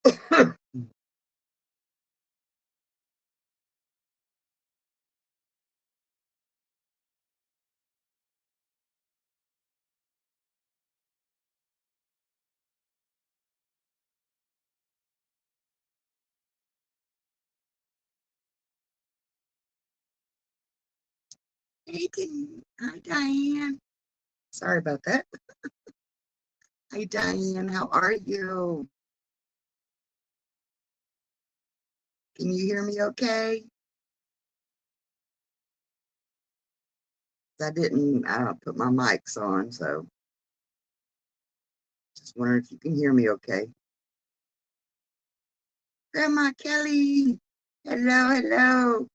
Hey, hi, Diane. Sorry about that. Hi, Diane. How are you? Can you hear me okay? I didn't put my mics on, so just wondering if you can hear me okay. Grandma Kelly. Hello, hello.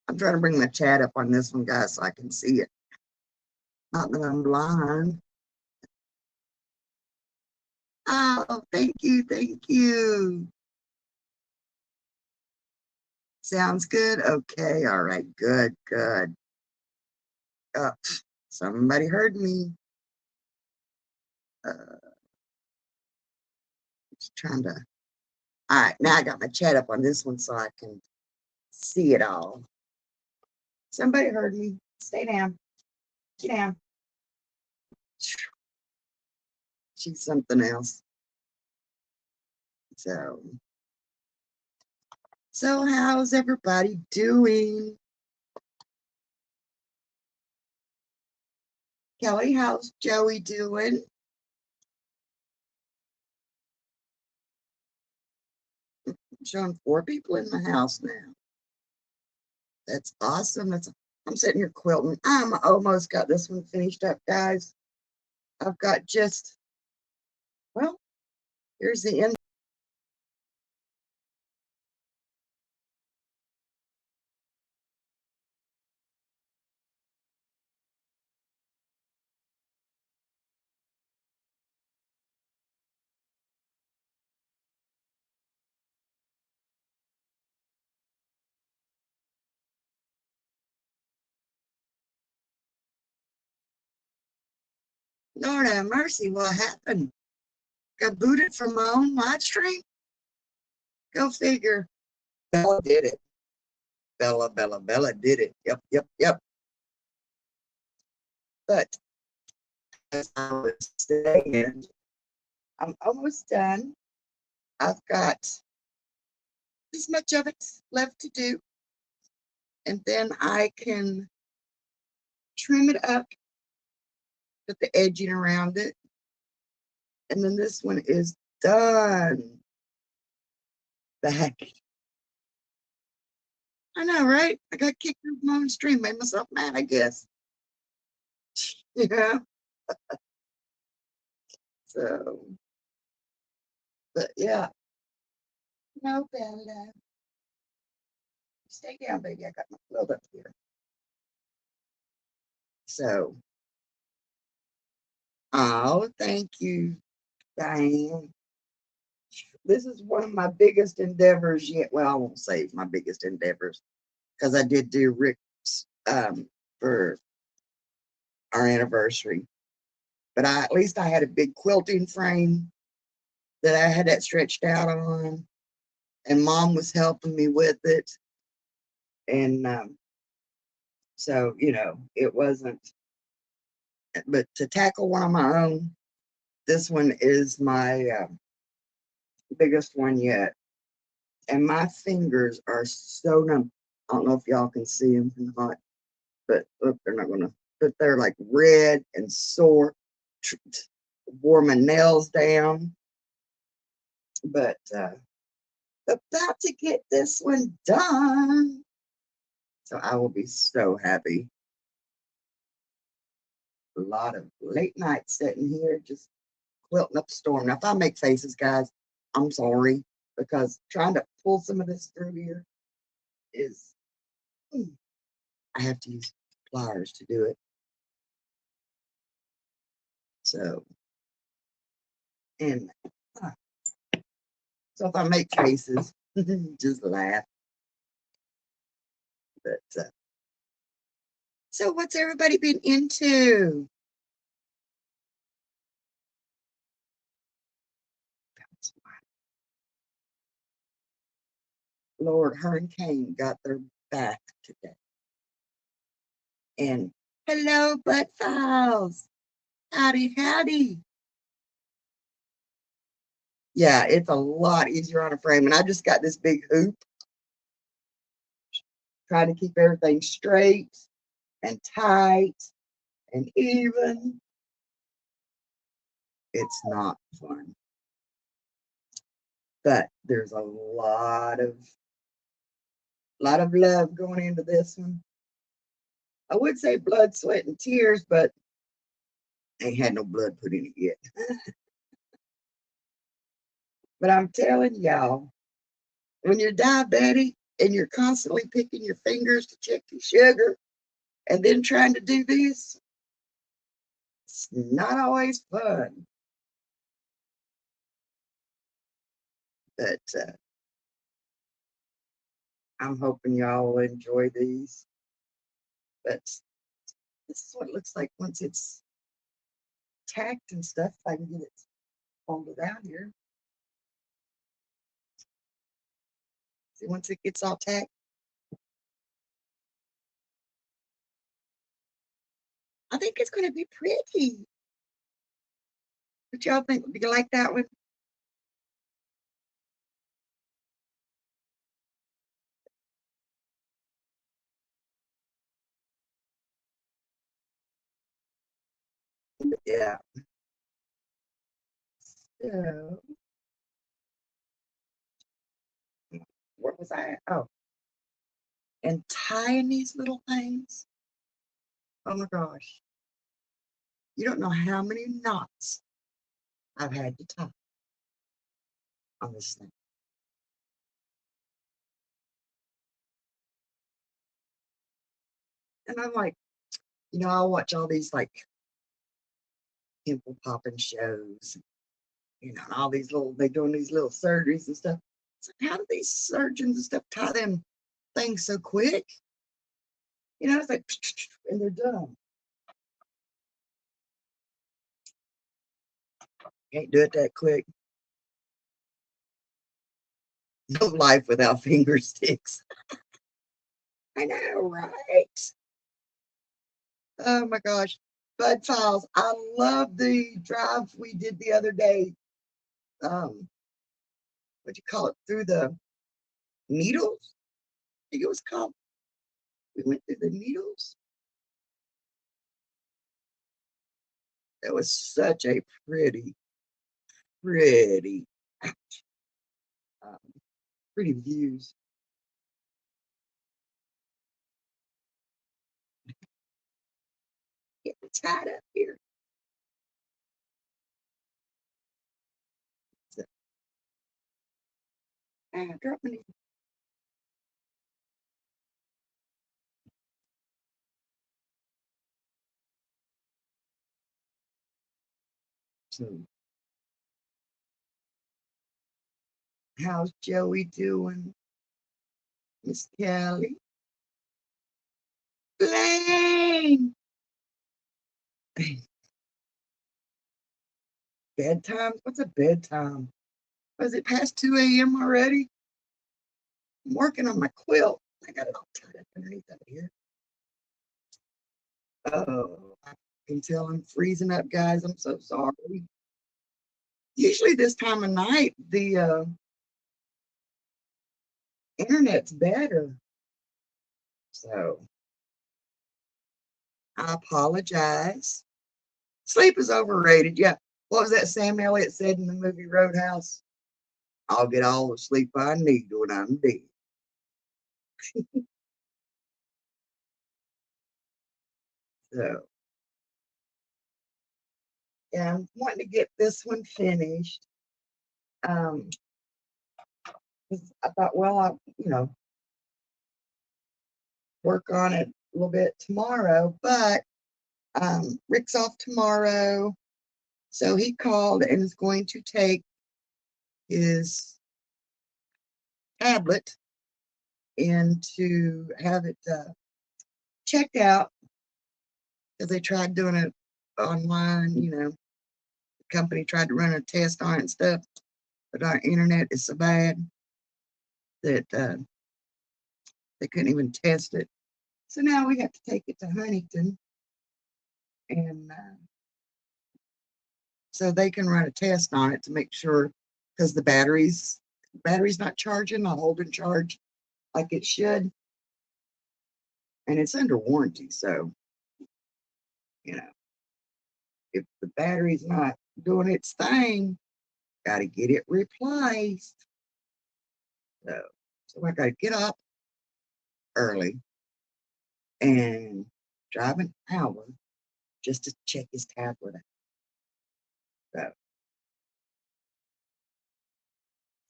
I'm trying to bring my chat up on this one, guys, so I can see it. Not that I'm blind. Oh, thank you, thank you. Sounds good. Okay, all right, good, good. Uh, Somebody heard me. Just trying to. All right, now I got my chat up on this one so I can see it all. Somebody heard me. Stay down. Get down. She's something else. So, so how's everybody doing? Kelly, how's Joey doing? I'm showing 4 people in the house now. That's awesome. I'm sitting here quilting. I'm almost got this one finished up, guys. I've got just, well, here's the end. Lord have mercy, what happened? Got booted from my own live stream? Go figure. Bella did it. Bella did it. Yep, yep, yep. But as I was saying, I'm almost done. I've got this much of it left to do. And then I can trim it up, put the edging around it. And then this one is done. Back. I know, right? I got kicked off my own stream, made myself mad, I guess. Yeah. So, but yeah. No, Bella. Stay down, baby. I got my quilt up here. So, oh, thank you, Diane. This is one of my biggest endeavors yet. Well, I won't say it's my biggest endeavors because I did do Rick's for our anniversary. But at least I had a big quilting frame that I had that stretched out on, and Mom was helping me with it. And so, it wasn't, but to tackle one on my own, this one is my biggest one yet. And my fingers are so numb. I don't know if y'all can see them in the hot, but look, they're not gonna, but they're like red and sore. Wore my nails down, but about to get this one done. So I will be so happy. A lot of late nights sitting here just quilting up a storm. Now, if I make faces, guys, I'm sorry because trying to pull some of this through here is, I have to use pliers to do it. So, and so if I make faces, just laugh. But so, what's everybody been into? Lord, her and Kane got their back today. And hello, butt files. Howdy, howdy. Yeah, it's a lot easier on a frame. And I just got this big hoop, trying to keep everything straight and tight and even. It's not fun. But there's a lot of love going into this one. I would say blood, sweat, and tears, but ain't had no blood put in it yet. But I'm telling y'all, when you're diabetic and you're constantly picking your fingers to check your sugar and then trying to do this, it's not always fun. But I'm hoping y'all will enjoy these. But this is what it looks like once it's tacked and stuff. If I can get it folded out here. See, once it gets all tacked. I think it's going to be pretty. What y'all think? Do you like that one? Yeah. So, where was I at? Oh, and tying these little things. Oh my gosh. You don't know how many knots I've had to tie on this thing. And I'm like, I'll watch all these like pimple popping shows, and all these they're doing these little surgeries and stuff. It's like, how do these surgeons and stuff tie them things so quick? It's like, and they're done. Can't do it that quick. No life without finger sticks. I know, right? Oh my gosh. Bud Files. I love the drive we did the other day. What do you call it? Through the needles? I think it was called. We went through the needles. It was such a pretty, um, pretty views. Get tied up here. So, drop my needle. So, how's Joey doing? Miss Kelly? Blaine! Bedtime? What's a bedtime? Was it past 2 a.m. already? I'm working on my quilt. I got it all tied up underneath of here. Oh, I can tell I'm freezing up, guys. I'm so sorry. Usually this time of night, the internet's better. So I apologize. Sleep is overrated. Yeah. What was that Sam Elliott said in the movie Roadhouse? I'll get all the sleep I need when I'm dead. So yeah, I'm wanting to get this one finished. Um, I thought, well, I'll, work on it a little bit tomorrow, but Rick's off tomorrow. So he called and is going to take his tablet in to have it checked out because they tried doing it online. The company tried to run a test on it and stuff, but our internet is so bad that They couldn't even test it. So now we have to take it to Huntington, and so they can run a test on it to make sure, because the battery's not charging, not holding charge like it should, and it's under warranty. So, you know, if the battery's not doing its thing, got to get it replaced. So I got to get up early and drive an hour just to check his tablet out.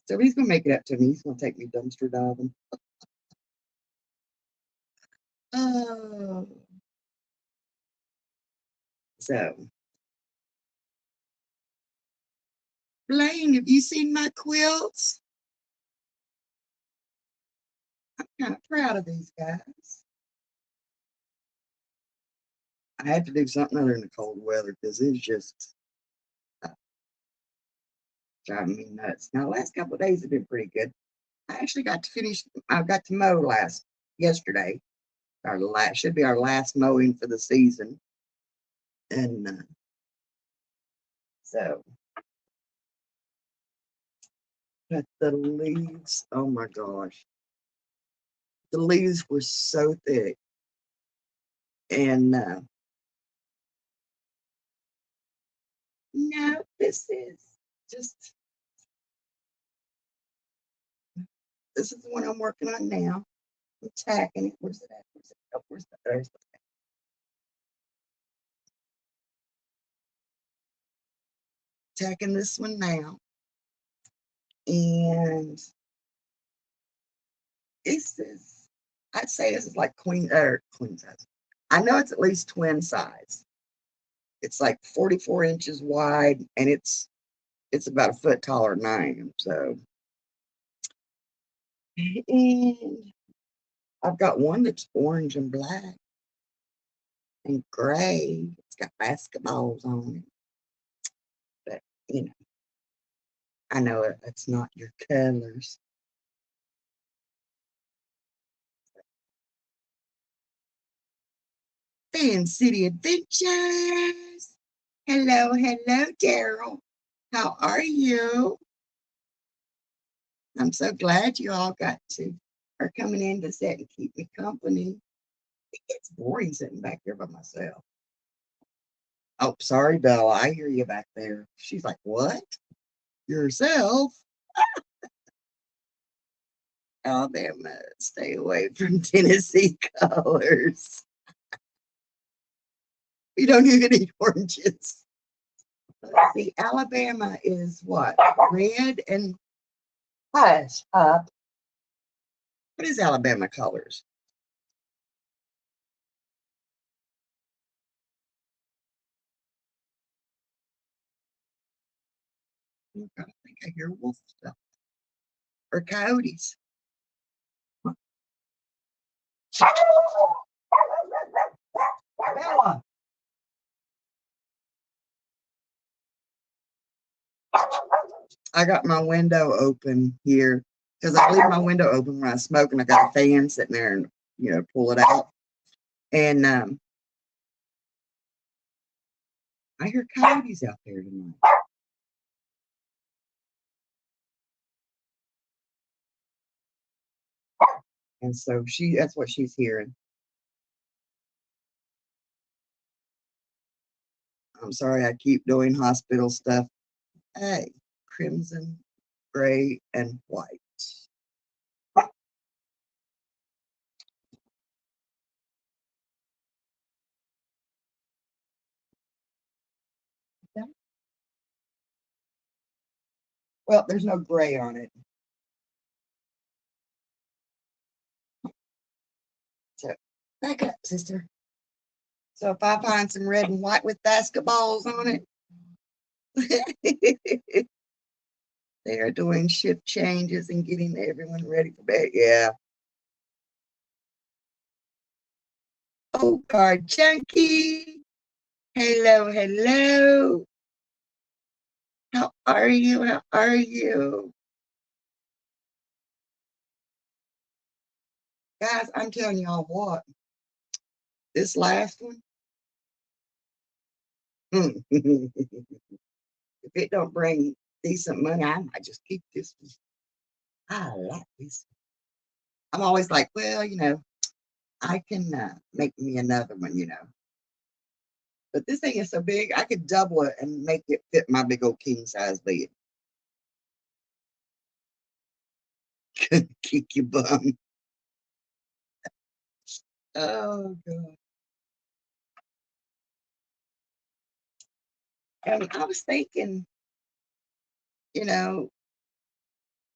So he's gonna make it up to me. He's gonna take me dumpster diving. Oh, so Blaine, have you seen my quilts? I'm kind of proud of these guys. I had to do something other than the cold weather because it's just uh, driving me nuts. Now, the last couple of days have been pretty good. I actually got to finish. I got to mow yesterday. Our last should be our last mowing for the season, and so. But the leaves, oh my gosh, the leaves were so thick, and no, this is just this is the one I'm working on now. I'm tacking it. Where's it at? Where's it? Oh, there's the tacking this one now. And this is, I'd say this is like queen size. I know it's at least twin size. It's like 44 inches wide, and it's about a foot taller than I am. So, and I've got one that's orange and black and gray. It's got basketballs on it. But I know it's not your colors. Fan City Adventures. Hello, hello, Daryl. How are you? I'm so glad you all are coming in to sit and keep me company. It gets boring sitting back here by myself. Oh, sorry, Bella. I hear you back there. She's like, what? Yourself? Alabama, stay away from Tennessee colors. We don't even eat oranges. Let's see, Alabama is what? Red and hush up. What is Alabama colors? I think I hear wolf stuff or coyotes. Bella, I got my window open here because I leave my window open when I smoke, and I got a fan sitting there, and pull it out. And I hear coyotes out there tonight. And so that's what she's hearing. I'm sorry, I keep doing hospital stuff. Hey, crimson, gray, and white. Well, there's no gray on it. So back up, sister. So if I find some red and white with basketballs on it, they are doing shift changes and getting everyone ready for bed. Yeah. Oh, card junkie. Hello, hello. How are you? How are you? Guys, I'm telling y'all what, this last one, if it don't bring decent money, I might just keep this one. I like this. I'm always like, well, I can make me another one, But this thing is so big, I could double it and make it fit my big old king size bed. Kick your bum. Oh God. And I was thinking, you know,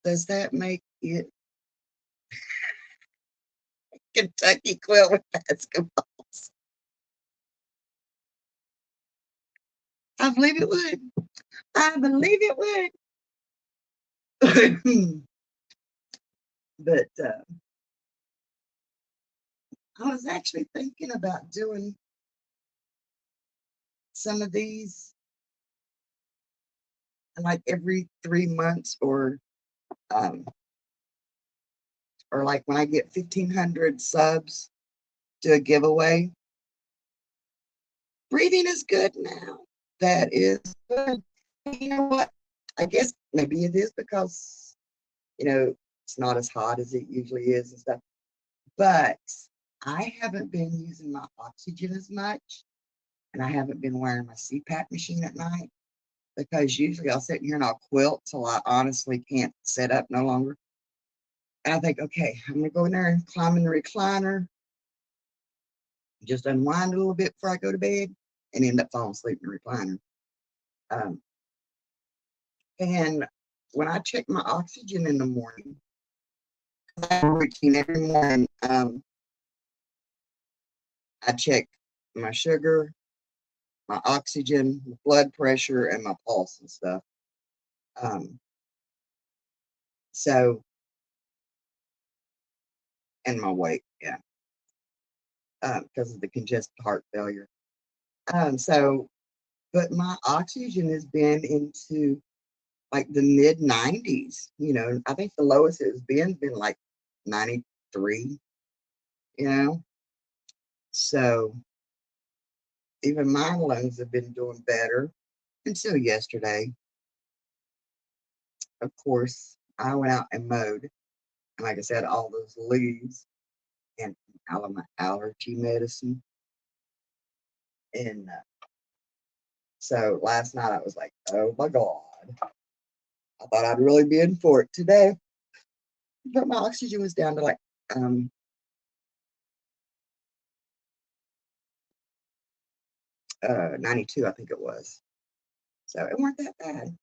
does that make it Kentucky quilt with basketballs? I believe it would. I believe it would. But I was actually thinking about doing some of these like every 3 months um or like when I get 1,500 subs, do a giveaway. Breathing is good now. That is good. You know what? I guess maybe it is because, it's not as hot as it usually is and stuff. But I haven't been using my oxygen as much, and I haven't been wearing my CPAP machine at night because usually I'll sit here and I'll quilt till I honestly can't sit up no longer. And I think, okay, I'm gonna go in there and climb in the recliner, just unwind a little bit before I go to bed, and end up falling asleep in the recliner. Um, and when I check my oxygen in the morning, I have a routine every morning. I check my sugar, my oxygen, my blood pressure, and my pulse and stuff. Um, so, and my weight, yeah, because of the congested heart failure. So, but my oxygen has been into like the mid 90s. I think the lowest it's been like 93. You know, so even my lungs have been doing better until yesterday. Of course, I went out and mowed, and like I said, all those leaves and all of my allergy medicine. And so last night I was like, oh my God, I thought I'd really be in for it today. But my oxygen was down to like 92, I think it was. So it weren't that bad.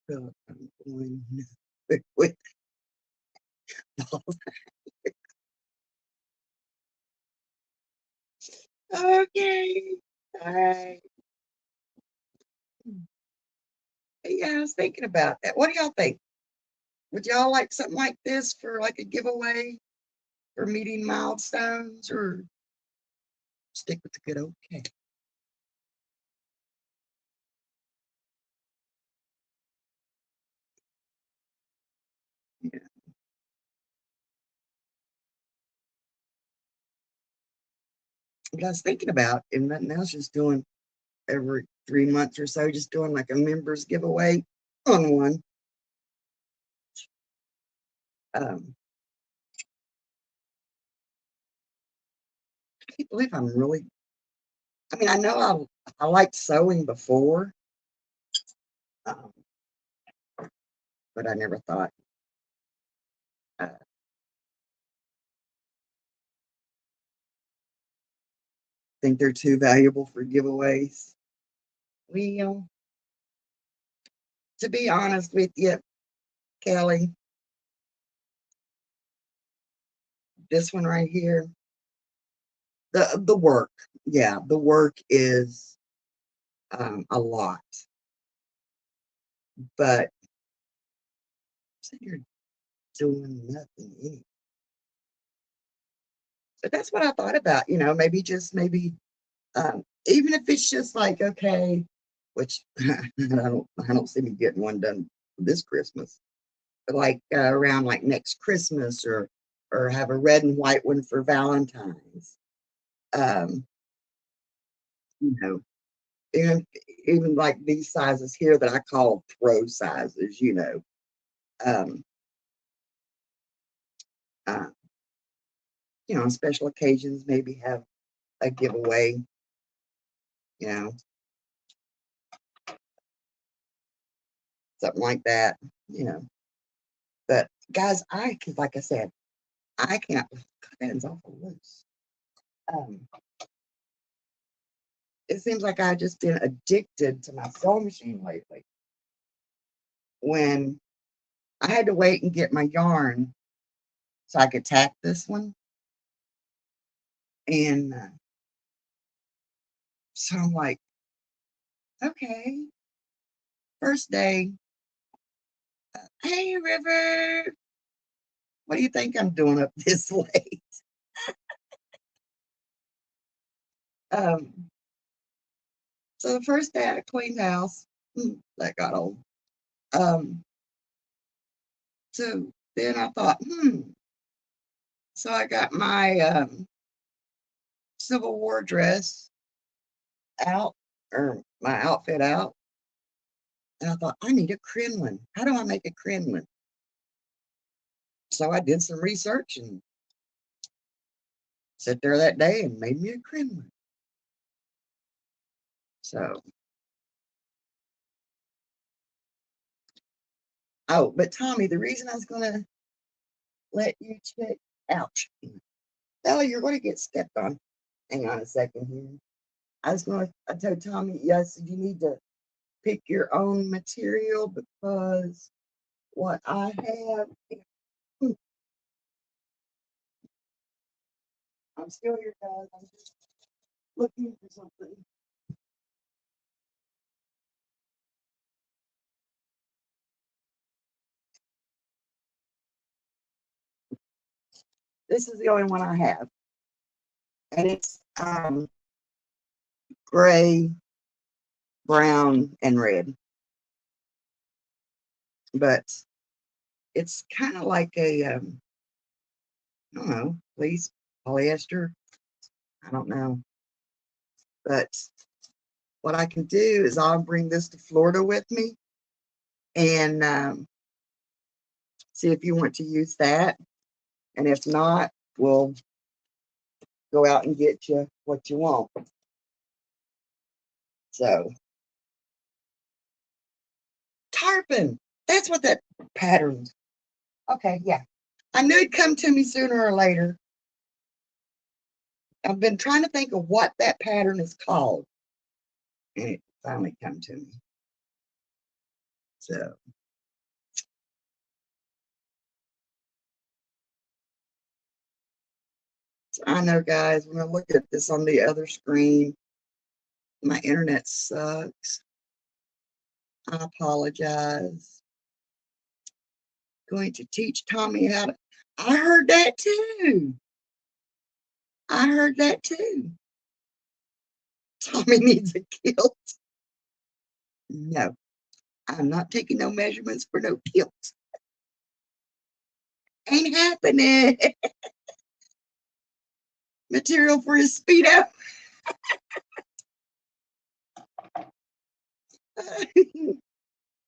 So I'm going with okay. All right. Yeah, I was thinking about that. What do y'all think? Would y'all like something like this for like a giveaway for meeting milestones, or stick with the good old cake? Yeah. But I was thinking about, and nothing else, just doing every 3 months or so, just doing like a members giveaway on one. Um, I can't believe I'm really, I mean, I know I liked sewing before, um, but I never thought, think they're too valuable for giveaways. Well, to be honest with you, Kelly, this one right here, the work, yeah, the work is a lot, but you're doing nothing anyway. But that's what I thought about, maybe just maybe even if it's just like, okay, which I don't see me getting one done this Christmas. But like around like next Christmas, or have a red and white one for Valentine's. Um, you know, and even like these sizes here that I call pro sizes, um, uh, on special occasions, maybe have a giveaway, you know, something like that, you know. But guys, cause like I said, I can't. Cotton's awful loose. Um, it seems like I've just been addicted to my sewing machine lately. When I had to wait and get my yarn so I could tack this one, and so I'm like, okay, first day. Hey, River, what do you think I'm doing up this late? Um, so the first day I cleaned the house, that got old. Um, so then I thought, so I got my Civil War dress out, or my outfit out, and I thought, I need a crinoline. How do I make a crinoline? So I did some research and sat there that day and made me a crinoline. So, oh, but Tommy, the reason I was going to let you check, ouch, Bella, you're going to get stepped on. Hang on a second here. I told Tommy, yes, you need to pick your own material because what I have, hmm, I'm still here, guys. I'm just looking for something. This is the only one I have, and it's gray, brown, and red. But it's kind of like a, I don't know, fleece, polyester. I don't know. But what I can do is I'll bring this to Florida with me and see if you want to use that. And if not, we'll go out and get you what you want. So, tarpon. That's what that pattern. Okay, yeah. I knew it'd come to me sooner or later. I've been trying to think of what that pattern is called, and it finally come to me. So, I know, guys, when I look at this on the other screen, my internet sucks. I apologize. Going to teach Tommy how to. I heard that too. I heard that too. Tommy needs a kilt. No, I'm not taking no measurements for no kilt. Ain't happening. Material for his Speedo.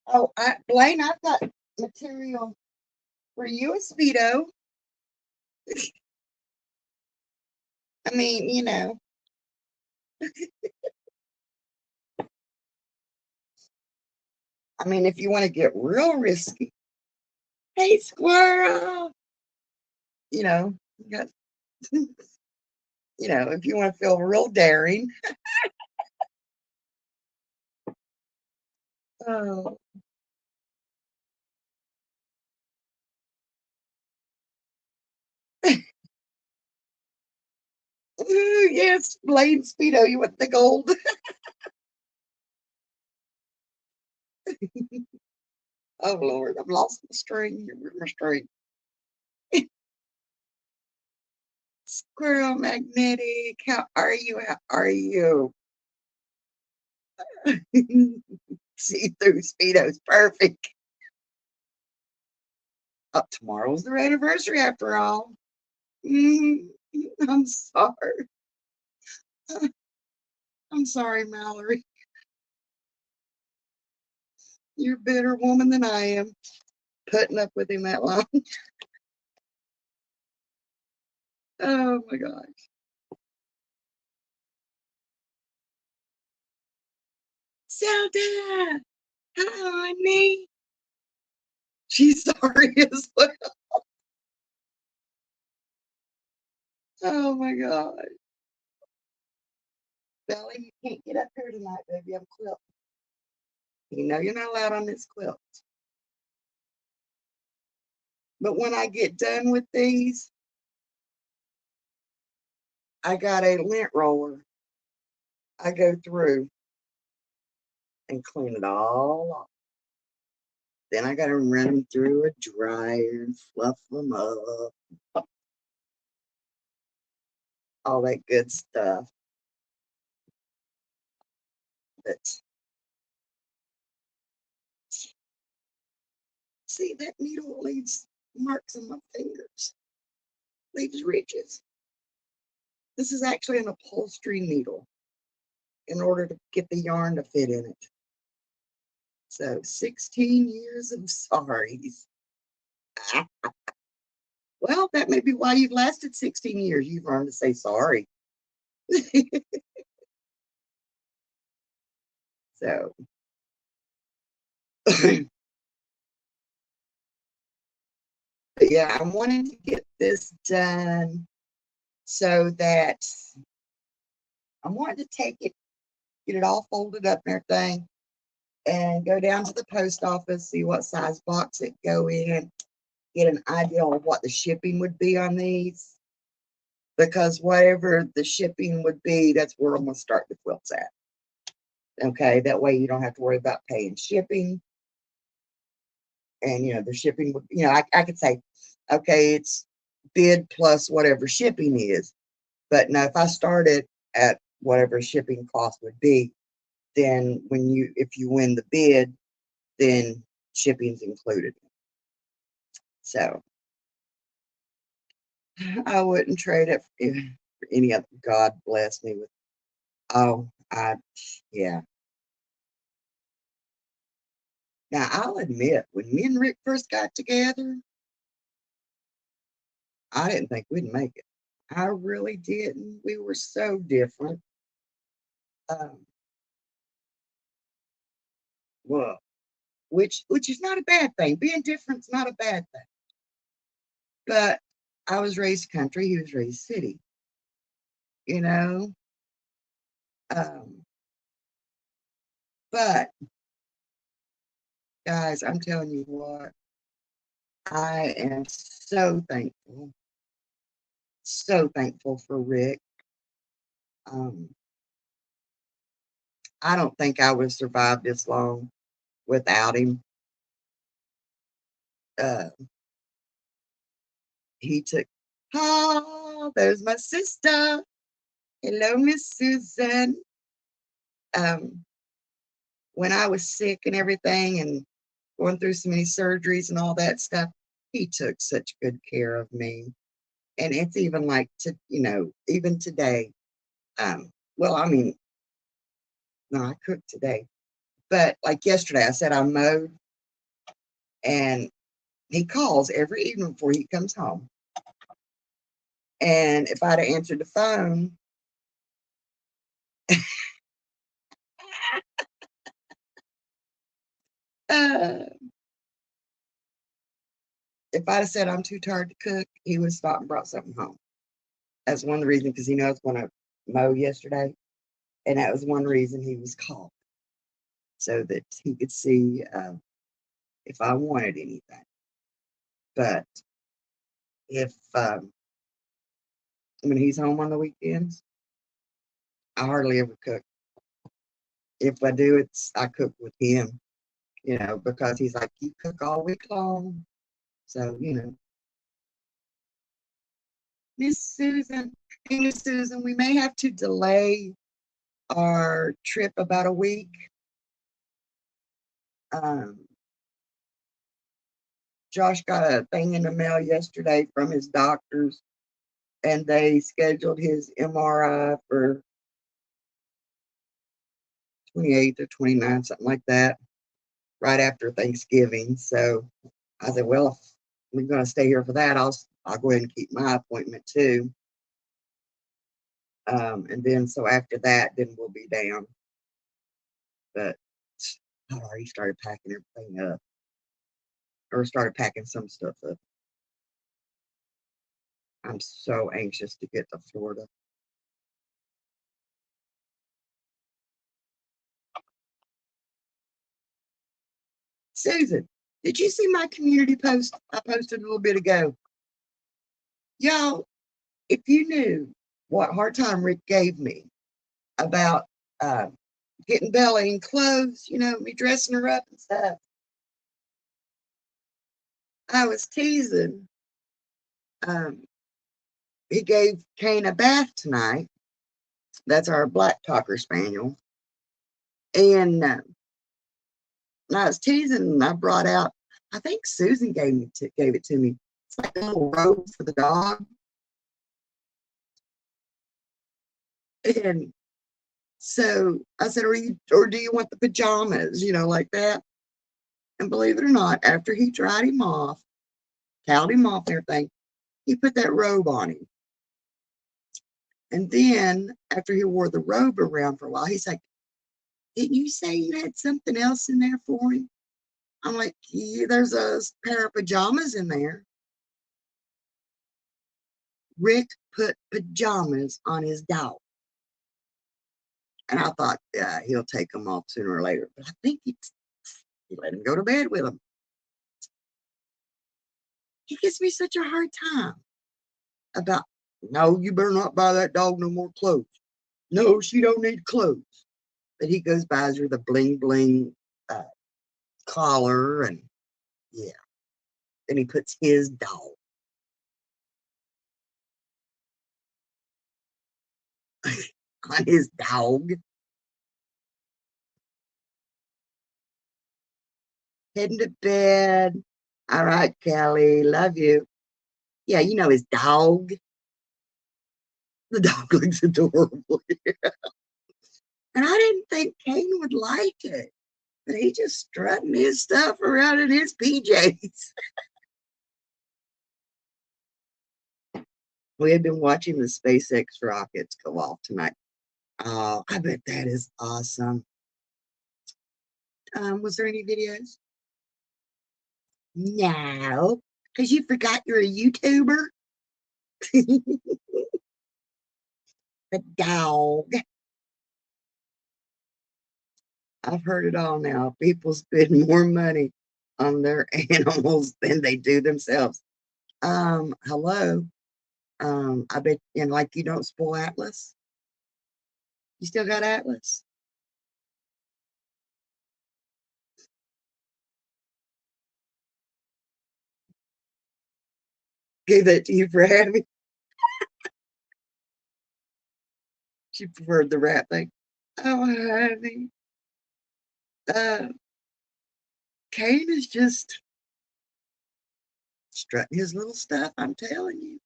Oh, Blaine, I've got material for you a Speedo. I mean, if you want to get real risky, hey, squirrel, you know, you got, if you want to feel real daring. Oh, ooh, yes, Blaine Speedo, you want the gold? Oh, Lord, I've lost my string. My string. Squirrel magnetic, how are you? How are you? See-through Speedo's perfect. Oh, tomorrow's their anniversary after all. I'm sorry. I'm sorry, Mallory. You're a better woman than I am, putting up with him that long. Oh my God. Zelda, hi, honey. She's sorry as well. Oh my God. Belly, you can't get up here tonight, baby. I'm quilting. You know you're not allowed on this quilt. But when I get done with these, I got a lint roller. I go through and clean it all off. Then I got to run them through a dryer and fluff them up. All that good stuff. But see, that needle leaves marks on my fingers, leaves ridges. This is actually an upholstery needle in order to get the yarn to fit in it. So 16 years of sorries. Well, that may be why you've lasted 16 years. You've learned to say sorry. So, but yeah, I'm wanting to get this done so that I'm wanting to take it, get it all folded up and everything, and go down to the post office, see what size box it go in, get an idea of what the shipping would be on these. Because whatever the shipping would be, that's where I'm going to start the quilts at. Okay, that way you don't have to worry about paying shipping. And, the shipping would, I could say, okay, it's bid plus whatever shipping is. But now if I started at whatever shipping cost would be, then if you win the bid, then shipping's included. So I wouldn't trade it for any other. God bless me with, yeah. Now I'll admit, when me and Rick first got together, I didn't think we'd make it. I really didn't. We were so different. Um, well, which is not a bad thing. Being different's not a bad thing. But I was raised country, he was raised city, you know. Um, but guys, I'm telling you what, I am so thankful for Rick. Um, I don't think I would have survived this long without him. Uh, he took, oh, there's my sister. Hello, Miss Susan. Um, when I was sick and everything and going through so many surgeries and all that stuff, he took such good care of me. And it's even like even today. Well, I mean, no, I cooked today, but like yesterday, I said I mowed, and he calls every evening before he comes home. And if I'd have answered the phone, uh, if I'd have said I'm too tired to cook, he would have stopped and brought something home. That's one of the reasons, because he knows when I mow yesterday, and that was one reason he was called, so that he could see if I wanted anything. But if when he's home on the weekends, I hardly ever cook. If I do, I cook with him, because he's like, you cook all week long. So, Miss Susan, hey, Miss Susan, we may have to delay our trip about a week. Um, Josh got a thing in the mail yesterday from his doctors, and they scheduled his MRI for 28th or 29th, something like that, right after Thanksgiving. So I said, well, if we're going to stay here for that, I'll go ahead and keep my appointment too. And then so after that, then we'll be down. But I already started packing everything up, or started packing some stuff up. I'm so anxious to get to Florida. Susan, did you see my community post I posted a little bit ago? Y'all, if you knew what hard time Rick gave me about uh, getting Bella in clothes, me dressing her up and stuff. I was teasing. Um, he gave Kane a bath tonight. That's our black Cocker Spaniel. And I was teasing, and I brought out, I think Susan gave it to me. It's like a little robe for the dog. And so I said, or do you want the pajamas, like that? And believe it or not, after he dried him off, toweled him off and everything, he put that robe on him. And then after he wore the robe around for a while, he's like, didn't you say you had something else in there for him? I'm like, yeah, there's a pair of pajamas in there. Rick put pajamas on his dog. And I thought, yeah, he'll take them off sooner or later. But I think he let him go to bed with them. He gives me such a hard time about, no, you better not buy that dog no more clothes. No, she don't need clothes. But he goes buys her the bling bling collar, and yeah. Then he puts his dog on his dog. Heading to bed. All right, Kelly. Love you. Yeah, his dog. The dog looks adorable. And I didn't think Kane would like it. But he just strutting his stuff around in his PJs. We had been watching the SpaceX rockets go off tonight. Oh, I bet that is awesome. Was there any videos? No, because you forgot you're a YouTuber. The dog. I've heard it all now. People spend more money on their animals than they do themselves. Hello. I bet, and like you don't spoil Atlas. You still got Atlas? Gave that to you for having. She preferred the rat thing. Oh, honey. Uh, Kane is just strutting his little stuff, I'm telling you.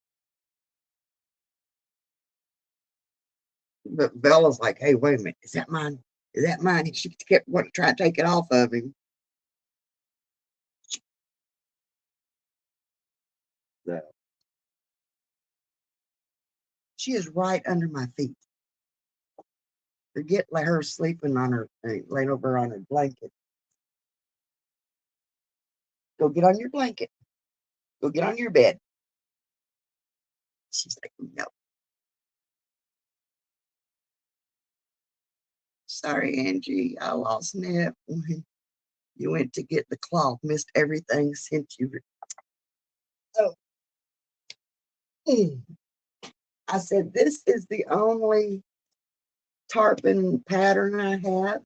But Bella's like, hey, wait a minute. Is that mine? Is that mine? She kept wanting to try to take it off of him. So she is right under my feet. Forget let her sleeping on her, laying over on her blanket. Go get on your blanket. Go get on your bed. She's like, no. Sorry, Angie. I lost Nip. You went to get the cloth, missed everything since you. Oh, I said, this is the only tarpon pattern I have,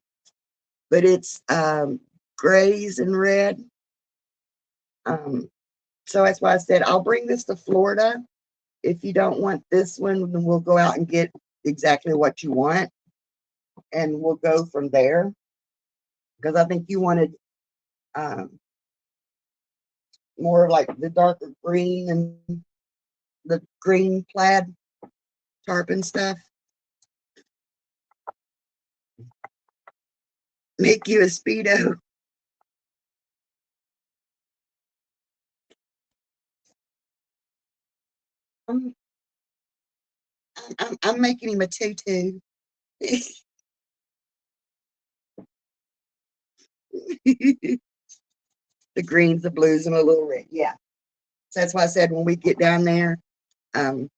but it's grays and red. So that's why I said, I'll bring this to Florida. If you don't want this one, then we'll go out and get exactly what you want, and we'll go from there. Because I think you wanted more like the darker green and the green plaid tarpon stuff. Make you a Speedo. I'm, I'm making him a tutu. The greens, the blues, and a little red. Yeah. So that's why I said when we get down there, um,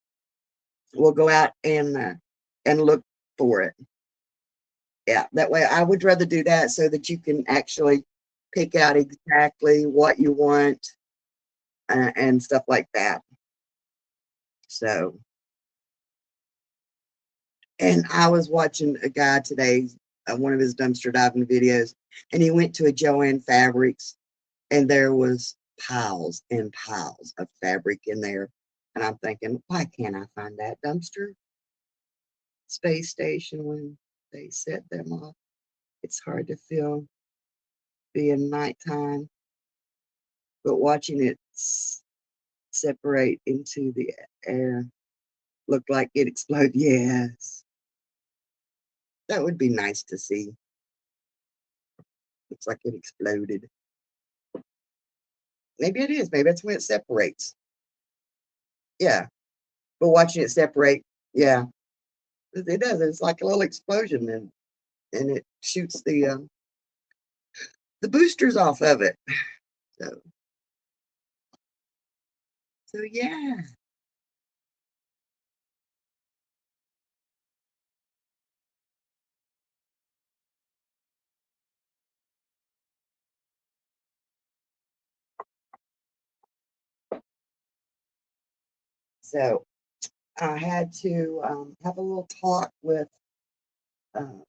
we'll go out and look for it. Yeah, that way I would rather do that so that you can actually pick out exactly what you want and stuff like that. So, and I was watching a guy today, one of his dumpster diving videos, and he went to a Joann Fabrics, and there was piles and piles of fabric in there. And I'm thinking, why can't I find that dumpster space station when they set them off? It's hard to feel being nighttime, but watching it separate into the air looked like it exploded. Yes, that would be nice to see. Looks like it exploded. Maybe it is. Maybe that's when it separates. Yeah, but watching it separate, yeah, it does. It's like a little explosion, and it shoots the boosters off of it. So so yeah. So I had to have a little talk with um,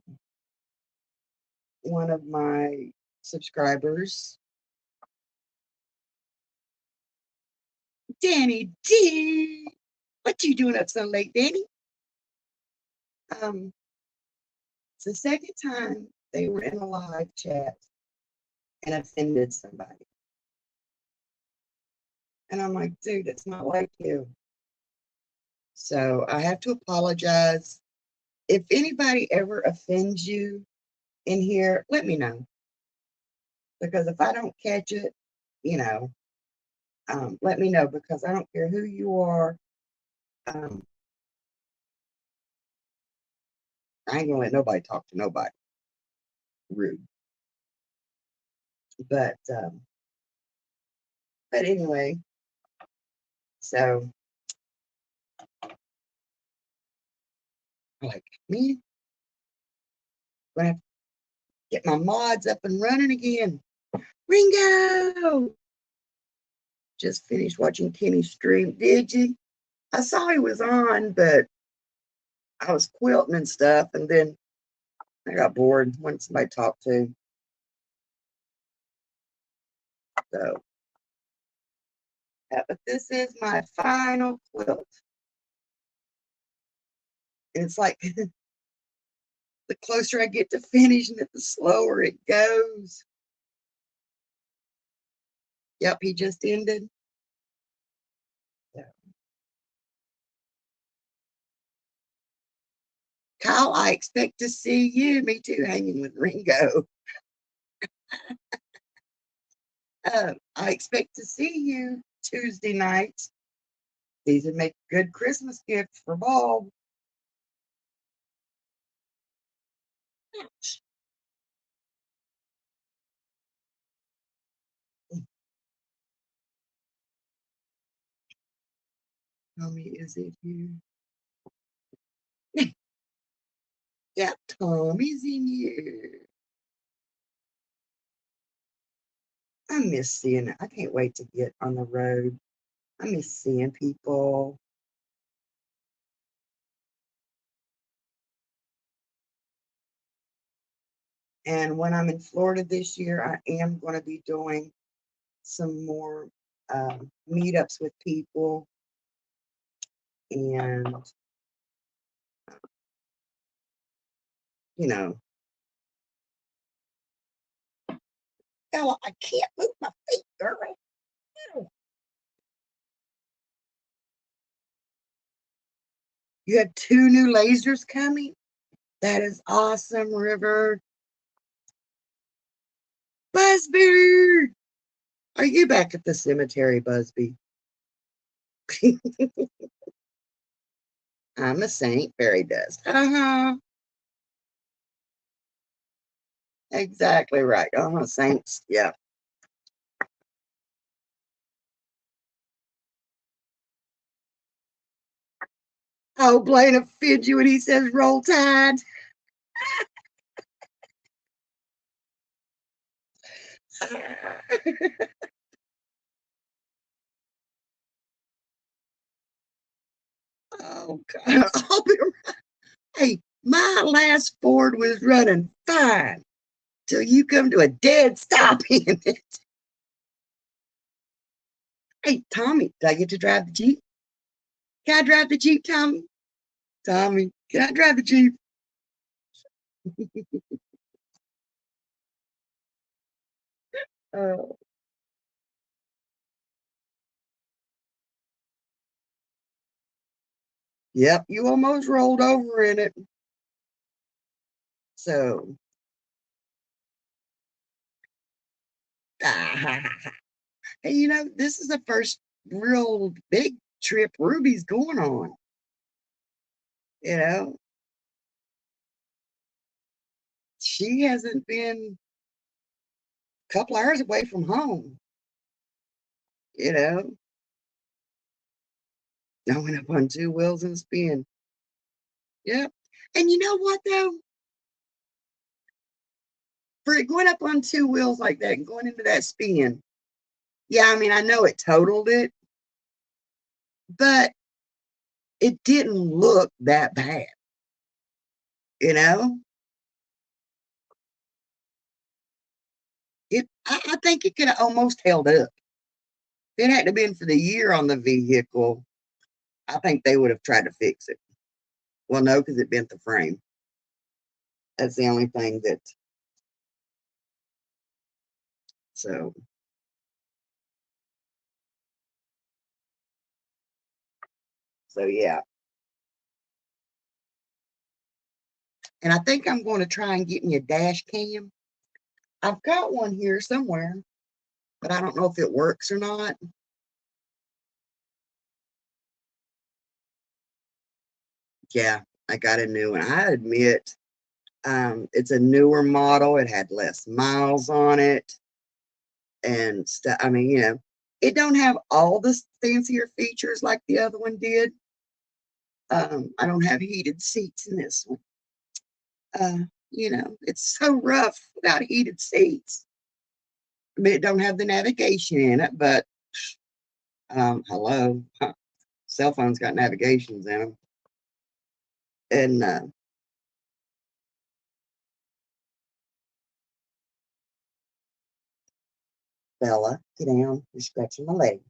one of my subscribers, Danny D. What you doing up so late, Danny? It's the second time they were in a live chat and offended somebody. And I'm like, dude, it's not like you. So I have to apologize. If anybody ever offends you in here, let me know. Because if I don't catch it, you know, let me know because I don't care who you are. Um, I ain't gonna let nobody talk to nobody rude. But but anyway, so I'm like, me, gonna have to get my mods up and running again. Ringo just finished watching Kenny stream. Did you? I saw he was on, but I was quilting and stuff, and then I got bored. Wanted somebody to talk to. So, but this is my final quilt. And it's like the closer I get to finishing it, the slower it goes. Yep, he just ended. Yeah. Kyle, I expect to see you. Me too, hanging with Ringo. I expect to see you Tuesday nights. These would make good Christmas gifts for Bob. Tommy, is it you? Yeah, Tommy's in here. I miss seeing it. I can't wait to get on the road. I miss seeing people. And when I'm in Florida this year, I am going to be doing some more meetups with people and, you know, Ella, I can't move my feet, girl. You have 2 new lasers coming? That is awesome, River. Busby! Are you back at the cemetery, Busby? I'm a saint, fairy dust. Exactly right. Saints. Yeah. Oh, Blaine offends you when he says roll tide. Oh, God. Hey, my last Ford was running fine till you come to a dead stop in it. Hey, Tommy, did I get to drive the Jeep? Can I drive the Jeep, Tommy? Tommy, can I drive the Jeep? Oh, yep, you almost rolled over in it. So, hey, this is the first real big trip Ruby's going on. You know, she hasn't been a couple hours away from home. You know, I went up on 2 wheels and spin. Yep. And you know what though? For it going up on 2 wheels like that and going into that spin, yeah, I mean, I know it totaled it, but it didn't look that bad, you know? I think it could have almost held up. If it hadn't have been for the year on the vehicle, I think they would have tried to fix it. Well, no, because it bent the frame. That's the only thing that, so, yeah. And I think I'm going to try and get me a dash cam. I've got one here somewhere, but I don't know if it works or not. Yeah, I got a new one. I admit, it's a newer model. It had less miles on it and stuff. I mean, it don't have all the fancier features like the other one did. I don't have heated seats in this one. It's so rough without heated seats. I mean, it don't have the navigation in it, but hello, cell phones got navigations in them. And Bella, get down. You're scratching my leg.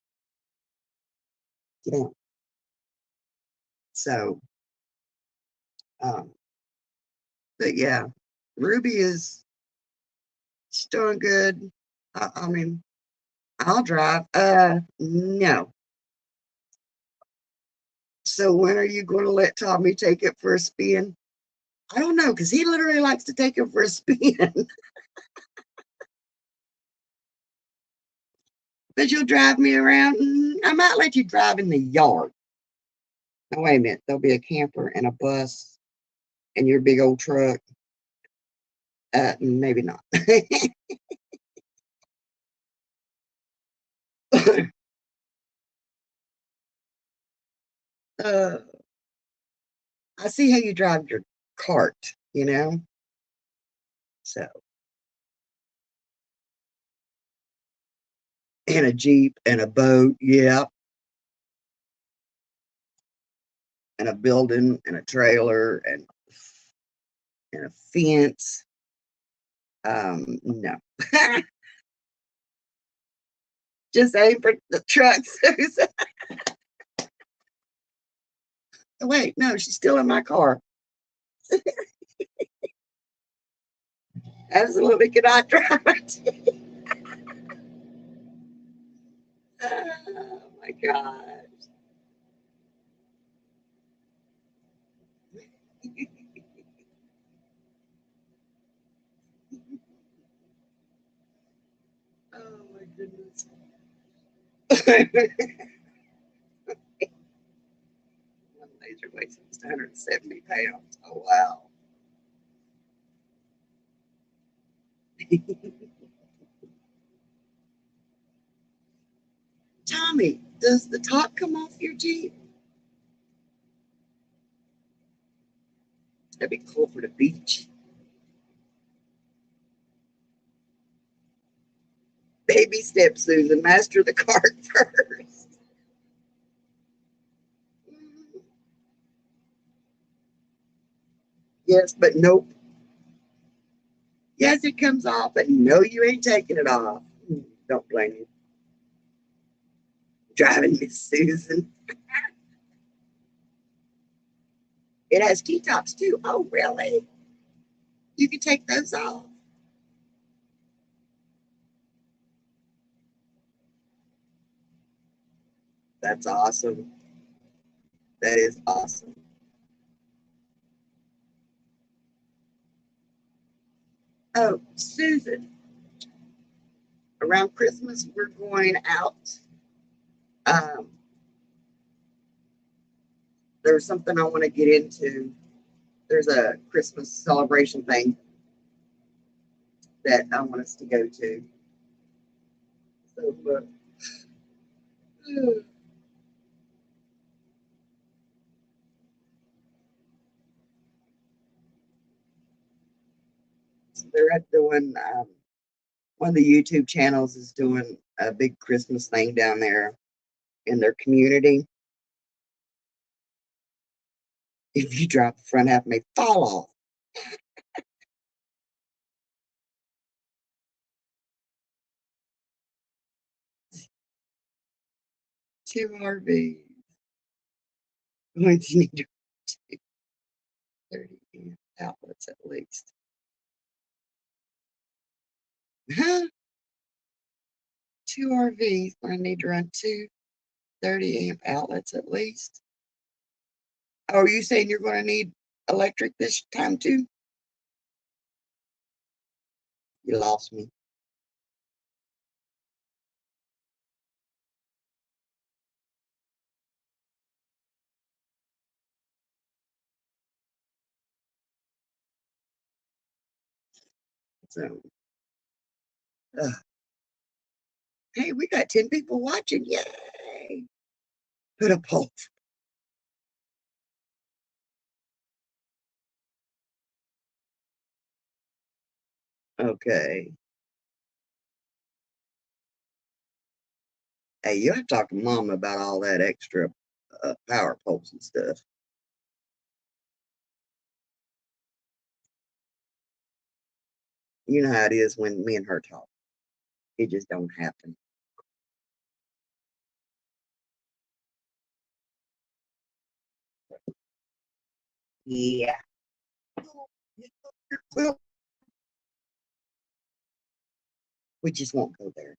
Get down. So, um, but yeah, Ruby is doing good. I mean, I'll drive. No. So when are you going to let Tommy take it for a spin? I don't know, because he literally likes to take it for a spin. But you'll drive me around. I might let you drive in the yard. No, wait a minute. There'll be a camper and a bus and your big old truck. Maybe not. uh, I see how you drive your cart. So, and a Jeep and a boat. Yeah. And a building and a trailer and a fence. No. Just aim for the trucks. Wait, no, she's still in my car. Absolutely cannot drive it. Oh my gosh. Oh my goodness. One laser weighs 170 pounds. Oh wow. Tommy, does the top come off your Jeep? That'd be cool for the beach. Baby steps, Susan. Master the cart first. Yes, but nope. Yes, it comes off, but no, you ain't taking it off. Don't blame you. Driving Miss Susan. It has T-tops too. Oh, really? You can take those off. That's awesome. That is awesome. Oh, Susan, around Christmas, we're going out. Um, there's something I want to get into. There's a Christmas celebration thing that I want us to go to. So, they're doing, one of the YouTube channels is doing a big Christmas thing down there in their community. If you drop the front half, it may fall off. Two RVs. Going to need 30 amp outlets at least. Huh? Two RVs. I need to run two 30 amp outlets at least. Oh, are you saying you're going to need electric this time too? You lost me. So, uh, hey, we got 10 people watching. Yay! Put a poll. Okay. Hey, you have to talk to mom about all that extra power poles and stuff. You know how it is when me and her talk. It just don't happen. Yeah. Well, we just won't go there.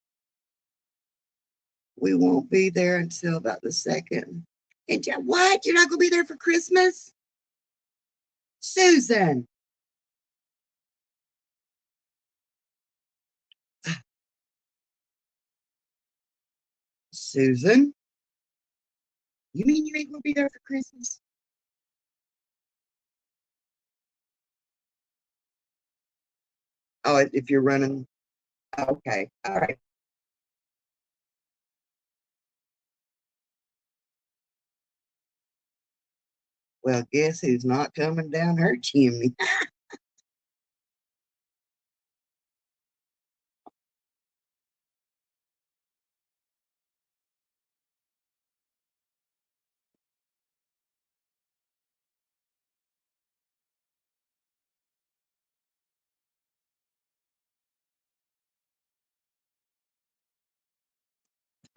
We won't be there until about the second. And what? You're not going to be there for Christmas? Susan. Susan? You mean you ain't going to be there for Christmas? Oh, if you're running. Okay. All right. Well, guess who's not coming down her chimney?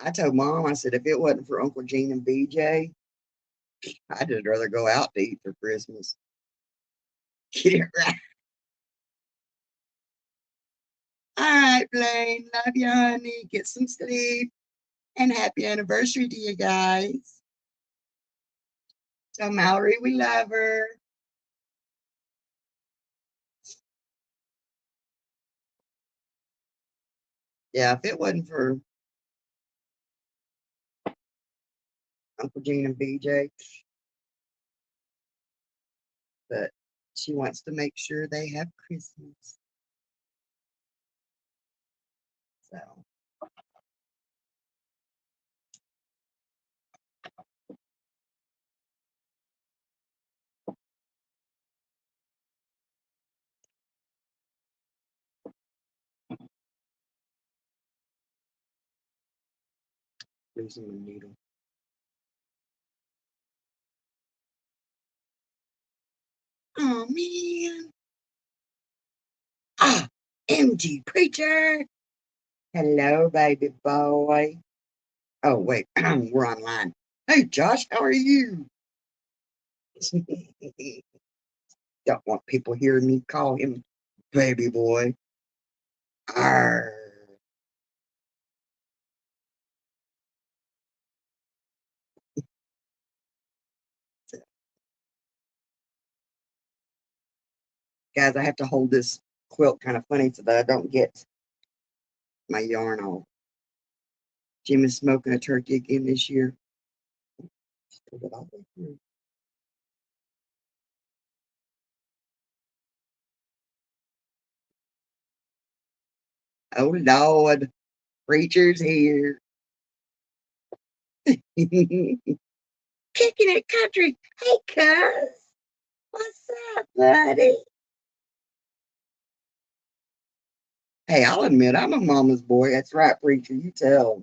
I told mom, I said, if it wasn't for Uncle Gene and BJ, I'd just rather go out to eat for Christmas. Get it right. All right, Blaine. Love you, honey. Get some sleep. And happy anniversary to you guys. So Mallory, we love her. Yeah, if it wasn't for Uncle Gene and BJ, but she wants to make sure they have Christmas. So losing my needle. Oh man. Ah, MG Preacher. Hello, baby boy. Oh, wait, we're online. Hey, Josh, how are you? Don't want people hearing me call him baby boy. Arr. Guys, I have to hold this quilt kind of funny so that I don't get my yarn all. Jim is smoking a turkey again this year. Oh, Lord. Preacher's here. Kicking it country. Hey, cuz. What's up, buddy? Hey, I'll admit I'm a mama's boy. That's right, Preacher. You tell.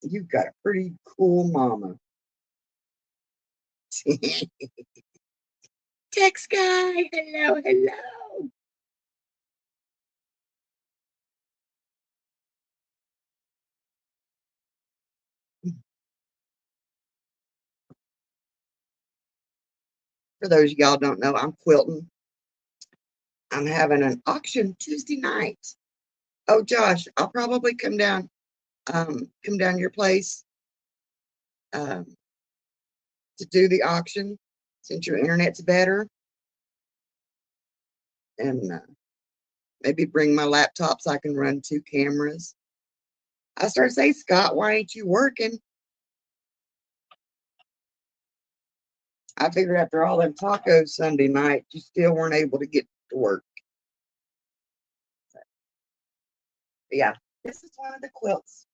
You've got a pretty cool mama. Text guy. Hello, hello. For those of y'all don't know, I'm quilting. I'm having an auction Tuesday night. Oh, Josh, I'll probably come down your place um, to do the auction since your internet's better, and maybe bring my laptop so I can run two cameras. I started saying, Scott, why ain't you working? I figured after all them tacos Sunday night, you still weren't able to get to work. But yeah, this is one of the quilts.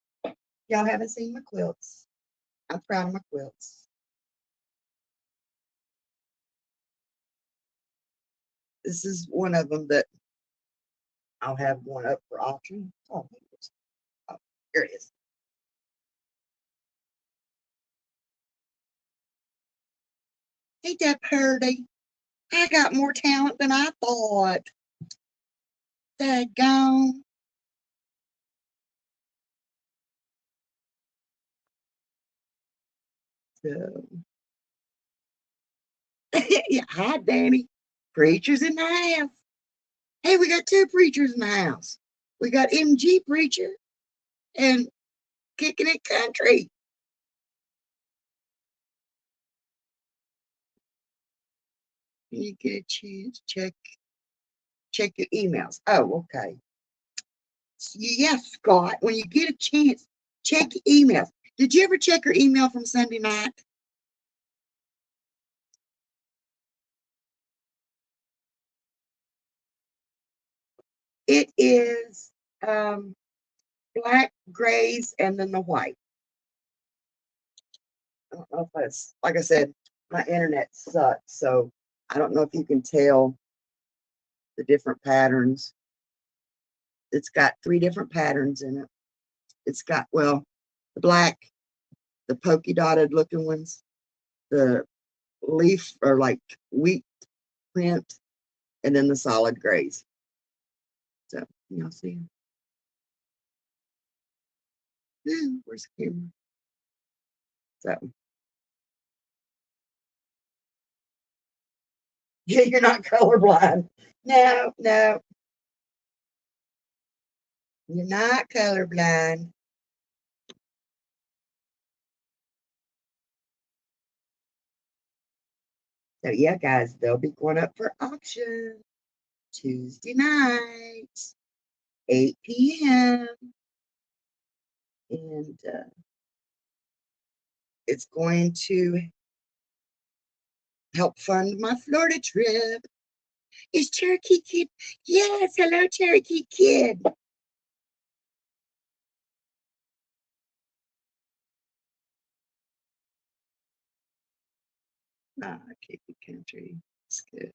Y'all haven't seen my quilts. I'm proud of my quilts. This is one of them that I'll have one up for auction. Oh, here it is. Ain't that pretty? I got more talent than I thought. Daggone. So, yeah, hi, Danny. Preachers in the house. Hey, we got two preachers in the house. We got MG Preacher and Kicking It Country. When you get a chance, check your emails. Oh, okay. Yes, Scott. When you get a chance, check your emails. Did you ever check your email from Sunday night? It is black, grays, and then the white. I don't know if that's, like I said, my internet sucks, so I don't know if you can tell the different patterns. It's got three different patterns in it. It's got, well, the black, the polka dotted looking ones, the leaf or like wheat print, and then the solid grays. So, y'all see them? Ooh, where's the camera? So, yeah, you're not colorblind. No, no, you're not colorblind. So yeah, guys, they'll be going up for auction Tuesday night, 8 p.m. And it's going to help fund my Florida trip. Is Cherokee Kid? Yes, hello, Cherokee Kid. Ah, Kicky Country. It's good.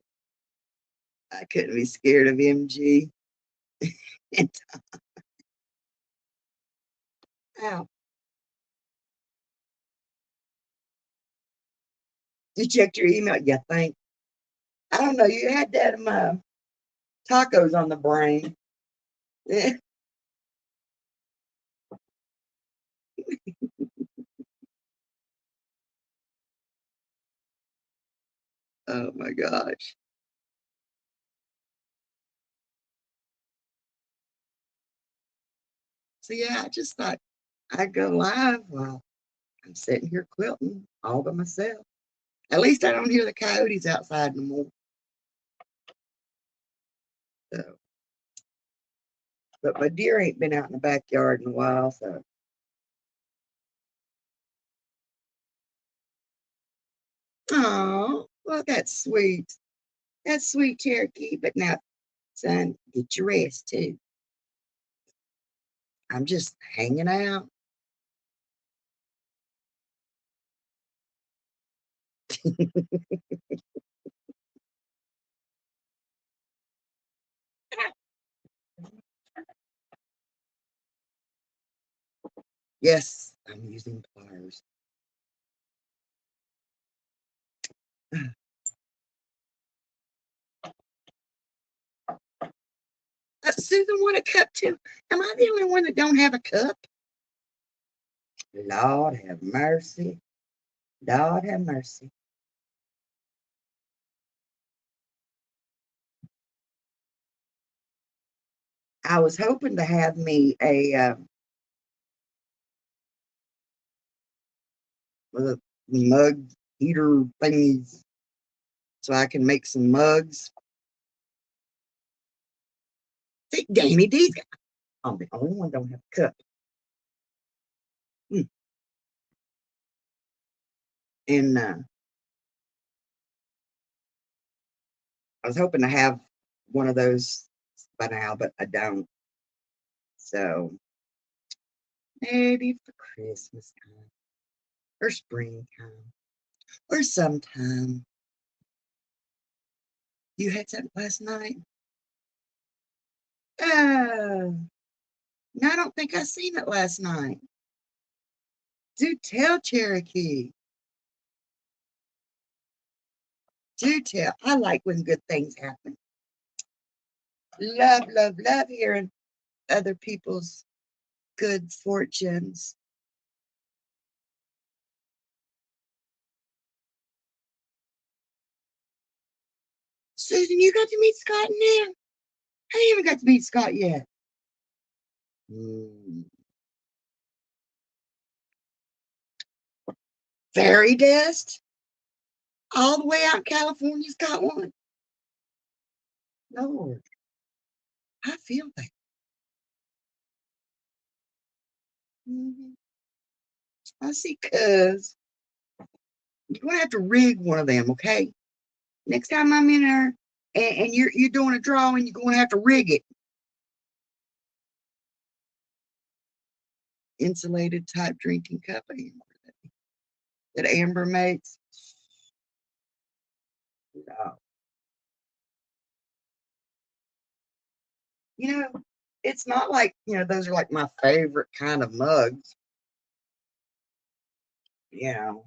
I couldn't be scared of MG. And ow, you checked your email? Yeah, thank. I don't know. You had that tacos on the brain. Oh my gosh. So yeah, I just thought I'd go live while I'm sitting here quilting all by myself. At least I don't hear the coyotes outside no more. So, but my deer ain't been out in the backyard in a while. So, oh, well, that's sweet. That's sweet, Cherokee. But now, son, get your rest too. I'm just hanging out. Yes, I'm using pliers. Susan want a cup too. Am I the only one that don't have a cup? Lord have mercy. Lord have mercy. I was hoping to have me a mug heater thingies so I can make some mugs. See, Danny D's got, I'm the only one that don't have a cup. Mm. And I was hoping to have one of those by now, but I don't. So maybe for Christmas time or springtime or sometime. You had something last night? Oh, no, I don't think I seen it last night. Do tell, Cherokee. Do tell. I like when good things happen. Love, love, love hearing other people's good fortunes. Susan, you got to meet Scott in there? I haven't got to meet Scott yet. Mm. Fairy dust? All the way out in California's got one. Lord, I feel that. Mhm. I see, cuz you're gonna have to rig one of them, okay? Next time I'm in there and you're doing a drawing, you're gonna have to rig it. Insulated type drinking cup that Amber makes. No. You know, it's not like, those are like my favorite kind of mugs. You know,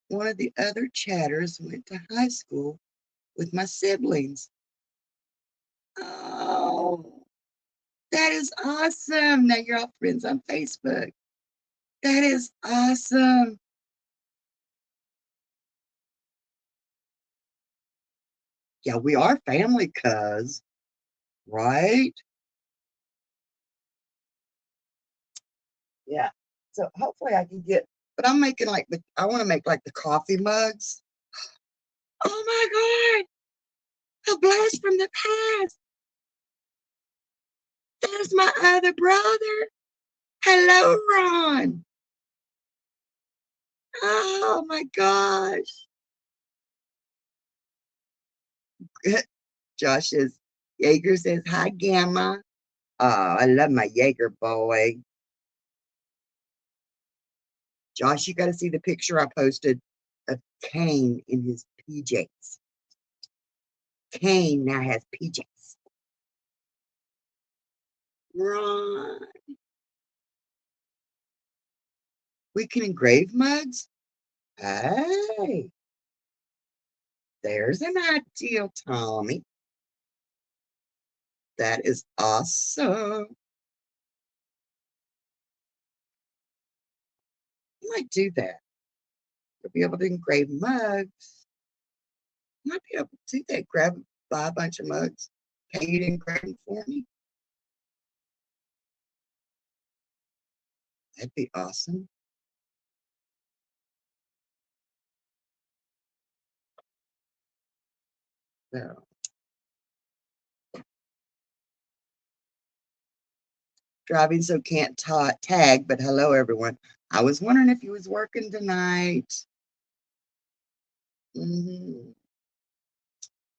one of the other chatters went to high school with my siblings. Oh, that is awesome. Now you're all friends on Facebook. That is awesome. Yeah, we are family, cuz, right? Yeah. So hopefully I can get, but I'm making like I want to make like the coffee mugs. Oh my God, a blast from the past. There's my other brother. Hello, Ron. Oh my gosh. Josh says, Jaeger says, hi, Gamma. Oh, I love my Jaeger boy. Josh, you got to see the picture I posted of Kane in his PJs. Kane now has PJs. Ron, we can engrave mugs? Hey, there's an ideal, Tommy. That is awesome. You might do that. You'll be able to engrave mugs. You might be able to do that. Buy a bunch of mugs, pay you to engrave them for me. That'd be awesome. So, driving so can't tag, but hello everyone. I was wondering if you was working tonight. Mm-hmm.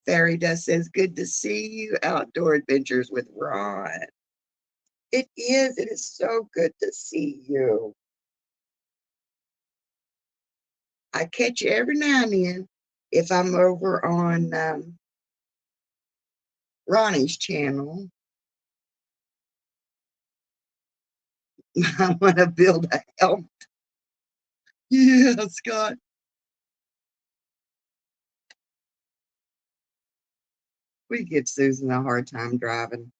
Fairy Dust says, good to see you. Outdoor adventures with Ron. It is. It is so good to see you. I catch you every now and then if I'm over on Ronnie's channel. I want to build a helmet. Yeah, Scott. We give Susan a hard time driving,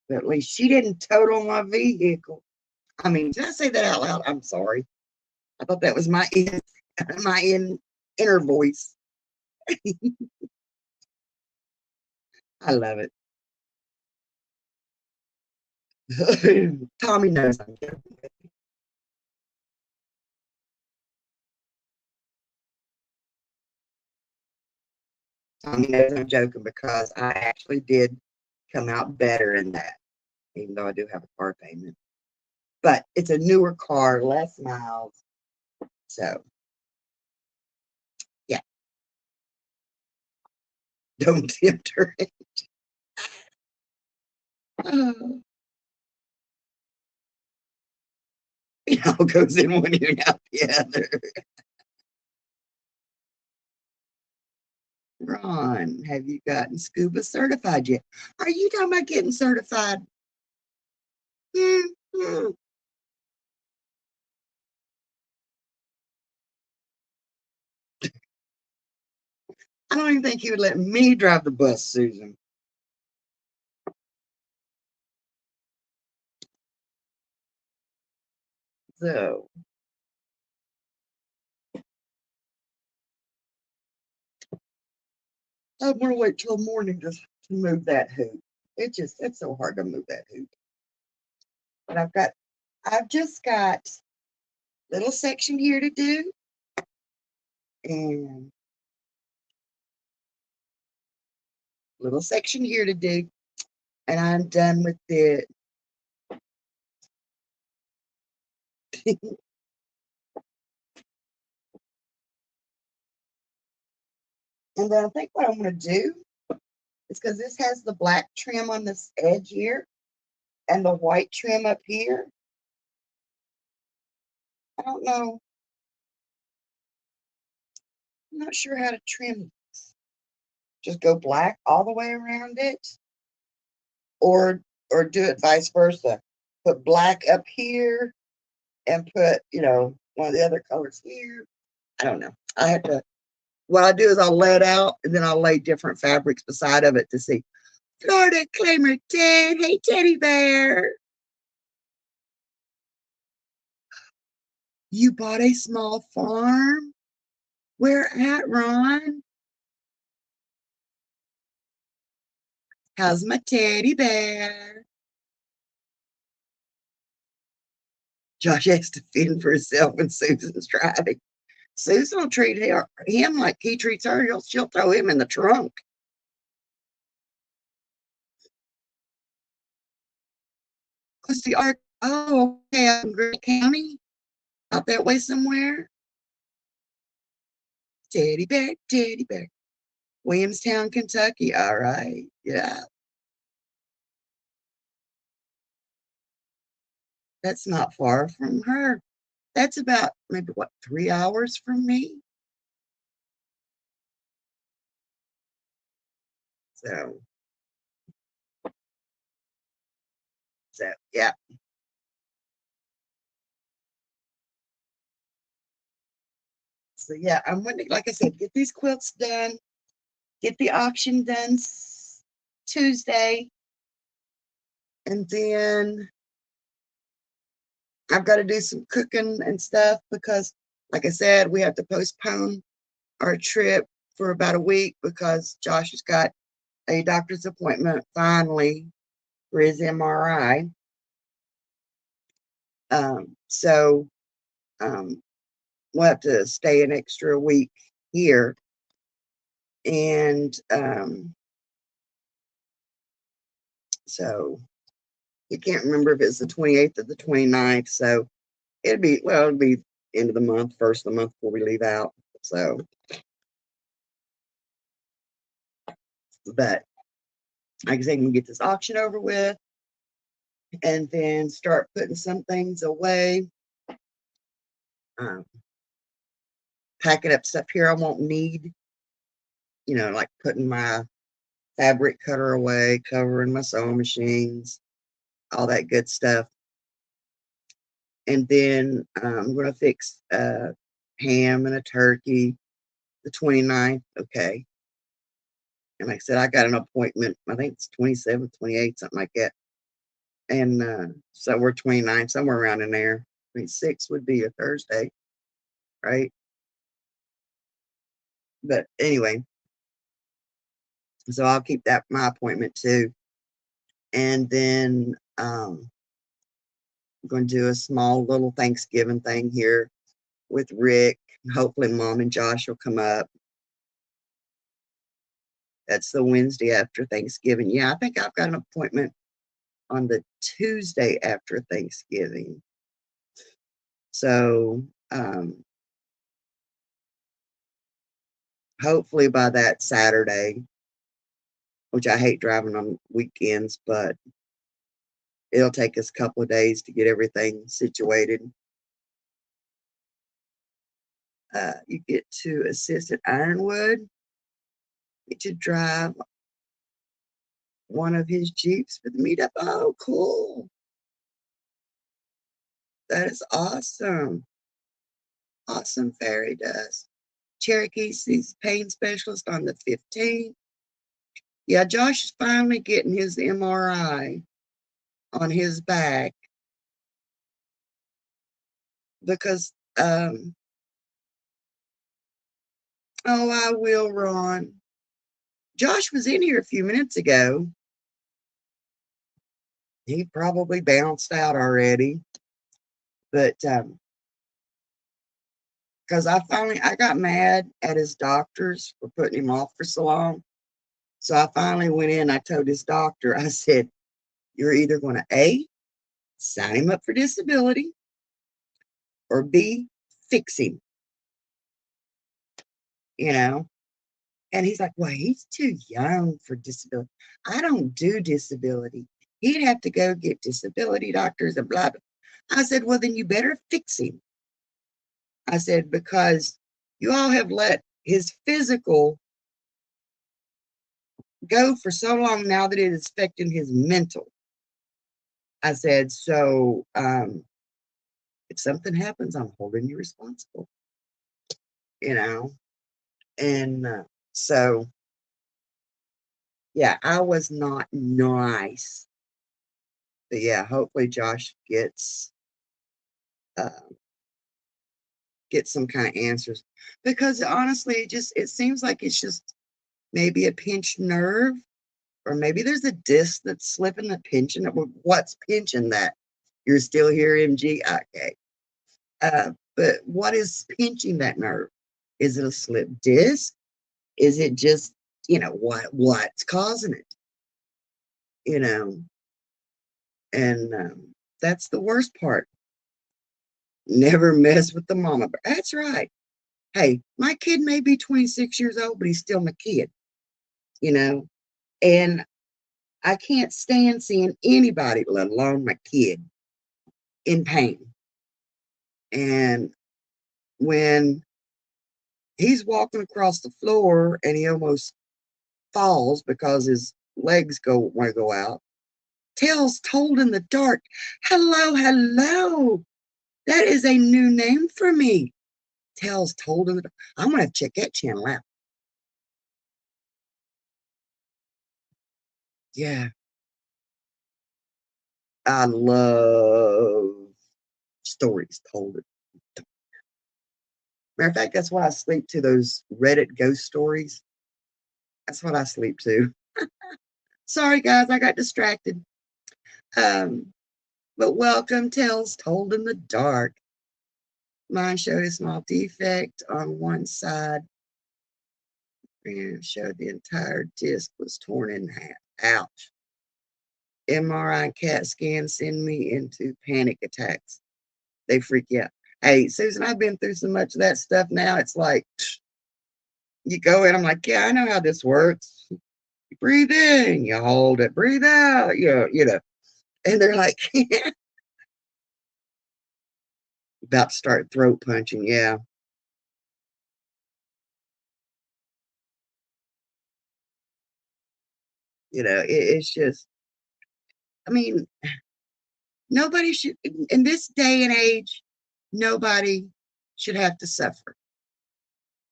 but at least she didn't total my vehicle. I mean, did I say that out loud? I'm sorry. I thought that was my inner voice. I love it. Tommy knows I'm joking. Tommy knows I'm joking because I actually did come out better in that, even though I do have a car payment. But it's a newer car, less miles. So, yeah, don't tempt her. Oh, it all goes in one ear and out the other. Ron, have you gotten scuba certified yet? Are you talking about getting certified? Mm-hmm. I don't even think he would let me drive the bus, Susan. So I want to wait till morning just to move that hoop. It's so hard to move that hoop. But I've just got little section here to do and little section here to do, and I'm done with it. And then I think what I'm going to do is because this has the black trim on this edge here and the white trim up here. I don't know. I'm not sure how to trim this. Just go black all the way around it, or do it vice versa. Put black up here and put, one of the other colors here. I don't know. I have to, what I do is I'll lay it out and then I'll lay different fabrics beside of it to see. Florida Claimer Ted. Hey, teddy bear. You bought a small farm? Where at, Ron? How's my teddy bear? Josh has to fend for himself when Susan's driving. Susan will treat him like he treats her. She'll throw him in the trunk. Let's see, oh, okay, out in Grant County, out that way somewhere. Teddy bear. Williamstown, Kentucky. All right, yeah, that's not far from her. That's about maybe what 3 hours from me. So, yeah. So yeah, I'm wondering, like I said, get these quilts done, get the auction done Tuesday, and then I've got to do some cooking and stuff because, like I said, we have to postpone our trip for about a week because Josh has got a doctor's appointment finally for his MRI. So we'll have to stay an extra week here. And so you can't remember if it's the 28th or the 29th. So it'll be end of the month, first of the month before we leave out. So, but like I said, we can get this auction over with and then start putting some things away. Um, Packing up stuff here I won't need, like putting my fabric cutter away, covering my sewing machines, all that good stuff. And then I'm going to fix ham and a turkey the 29th. Okay. And like I said, I got an appointment. I think it's 27th, 28th, something like that. And so we're 29th, somewhere around in there. 26th would be a Thursday, right? But anyway, so I'll keep that my appointment too. And then I'm going to do a small little Thanksgiving thing here with Rick. Hopefully, Mom and Josh will come up. That's the Wednesday after Thanksgiving. Yeah, I think I've got an appointment on the Tuesday after Thanksgiving. So hopefully by that Saturday, which I hate driving on weekends, but it'll take us a couple of days to get everything situated. You get to assist at Ironwood. Get to drive one of his Jeeps for the meetup. Oh, cool. That is awesome. Awesome fairy dust. Cherokee sees pain specialist on the 15th. Yeah, Josh is finally getting his MRI on his back because, oh, I will, Ron. Josh was in here a few minutes ago. He probably bounced out already, but because I got mad at his doctors for putting him off for so long. So I finally went in. I told his doctor, I said, "You're either going to A, sign him up for disability, or B, fix him." You know. And he's like, "Well, he's too young for disability. I don't do disability. He'd have to go get disability doctors and blah, blah." I said, "Well, then you better fix him." I said, "Because you all have let his physical go for so long now that it is affecting his mental." I said, "So if something happens, I'm holding you responsible, you know?" And so, yeah, I was not nice. But yeah, hopefully Josh uh, gets some kind of answers because honestly, it seems like it's just maybe a pinched nerve, or maybe there's a disc that's slipping the pinching. What's pinching that? You're still here, MG? Okay. But what is pinching that nerve? Is it a slip disc? Is it just, what's causing it? You know, and that's the worst part. Never mess with the mama bear. That's right. Hey, my kid may be 26 years old, but he's still my kid, you know, and I can't stand seeing anybody, let alone my kid, in pain. And when he's walking across the floor and he almost falls because his legs want to go out, Tails told in the dark, hello, hello. That is a new name for me. Tails told in the dark. I'm going to check that channel out. Yeah. I love stories told. Matter of fact, that's why I sleep to those Reddit ghost stories. That's what I sleep to. Sorry, guys, I got distracted. Um, but welcome, Tales Told in the Dark. Mine showed a small defect on one side and showed the entire disc was torn in half. Ouch. MRI and CAT scan send me into panic attacks. They freak you out. Hey, Susan, I've been through so much of that stuff now. It's like, you go in, I'm like, yeah, I know how this works. You breathe in, you hold it, breathe out, and they're like, about to start throat punching. Yeah. It's just, I mean, nobody should, in this day and age, nobody should have to suffer.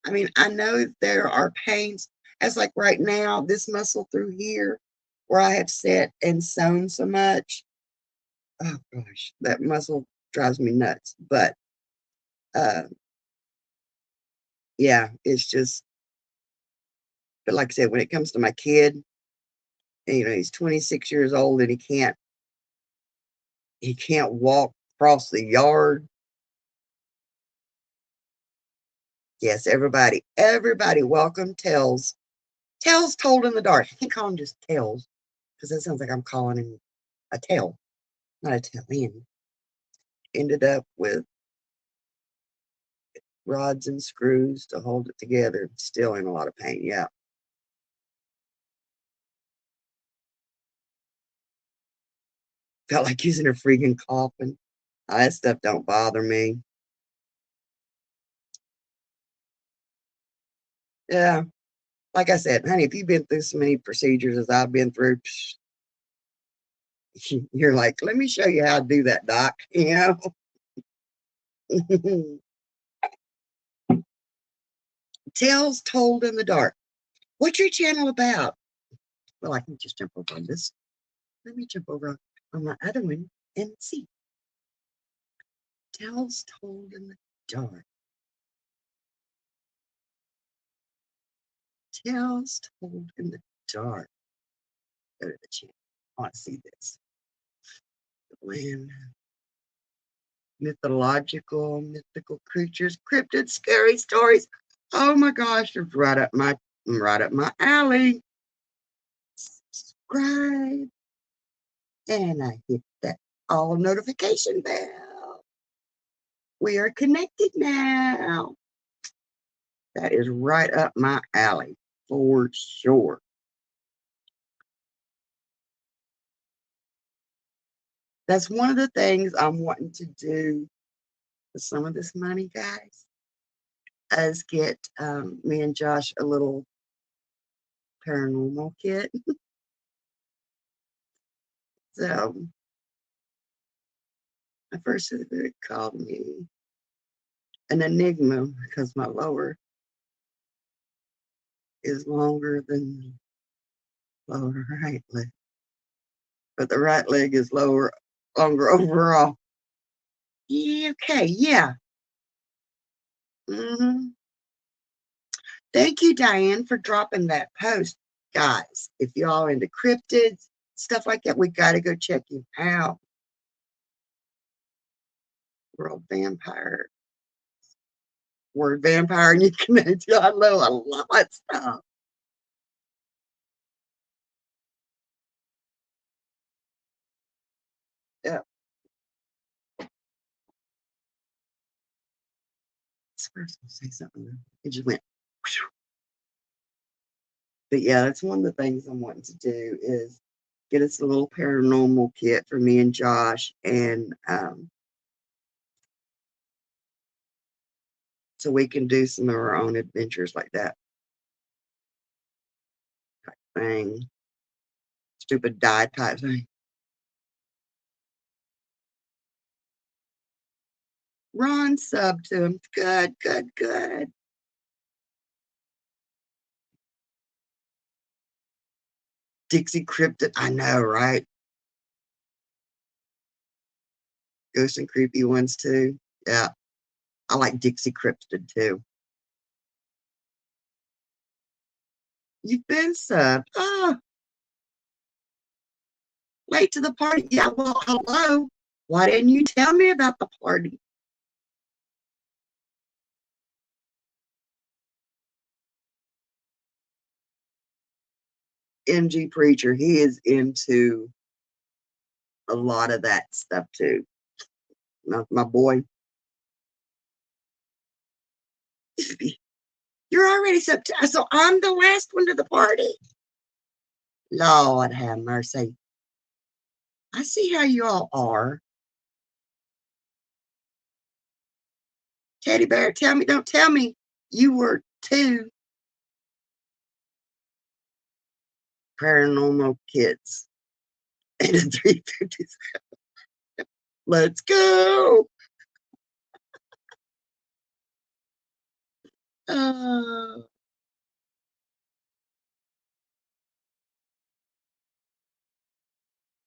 I mean, I know there are pains, as like right now, this muscle through here where I have sat and sewn so much. Oh gosh, that muscle drives me nuts. But uh, yeah, it's just, but like I said, when it comes to my kid, he's 26 years old and he can't walk across the yard. Yes, everybody, welcome Tells told in the dark. I can't call him just Tells because that sounds like I'm calling him a tell, not a tell-in. Ended up with rods and screws to hold it together. Still in a lot of pain. Yeah. Felt like using a freaking coffin. That stuff don't bother me. Yeah. Like I said, honey, if you've been through so many procedures as I've been through, you're like, let me show you how to do that, doc. Tales told in the dark. What's your channel about? Well, I can just jump over on this. Let me jump over on my other one and see. Tales told in the dark. Tales told in the dark. Go to the channel. I want to see this. Land, mythical creatures, cryptid, scary stories. Oh my gosh, it's right up my alley. Subscribe, and I hit that all notification bell. We are connected now. That is right up my alley for sure. That's one of the things I'm wanting to do with some of this money, guys, is get me and Josh a little paranormal kit. So at first it called me an enigma because my lower is longer than lower right leg, but the right leg is longer overall. Yeah, okay, yeah. hmm Thank you, Diane, for dropping that post. Guys, if y'all into cryptids, stuff like that, we got to go check you out. World vampire. Word vampire and you can I know a lot of stuff. Yeah. I was gonna say something. It just went. But yeah, that's one of the things I'm wanting to do is get us a little paranormal kit for me and Josh, and so we can do some of our own adventures like that thing, stupid die type thing. Ron sub to him. Good, good, good. Dixie Cryptid. I know, right? Ghost and creepy ones too. Yeah, I like Dixie Cryptid too. You've been subbed. Oh, late to the party. Yeah, well, hello. Why didn't you tell me about the party? MG Preacher, he is into a lot of that stuff too. My boy, you're already September, so I'm the last one to the party. Lord have mercy. I see how you all are. Teddy Bear, tell me, don't tell me you were two paranormal kids and a 350. Let's go. Uh,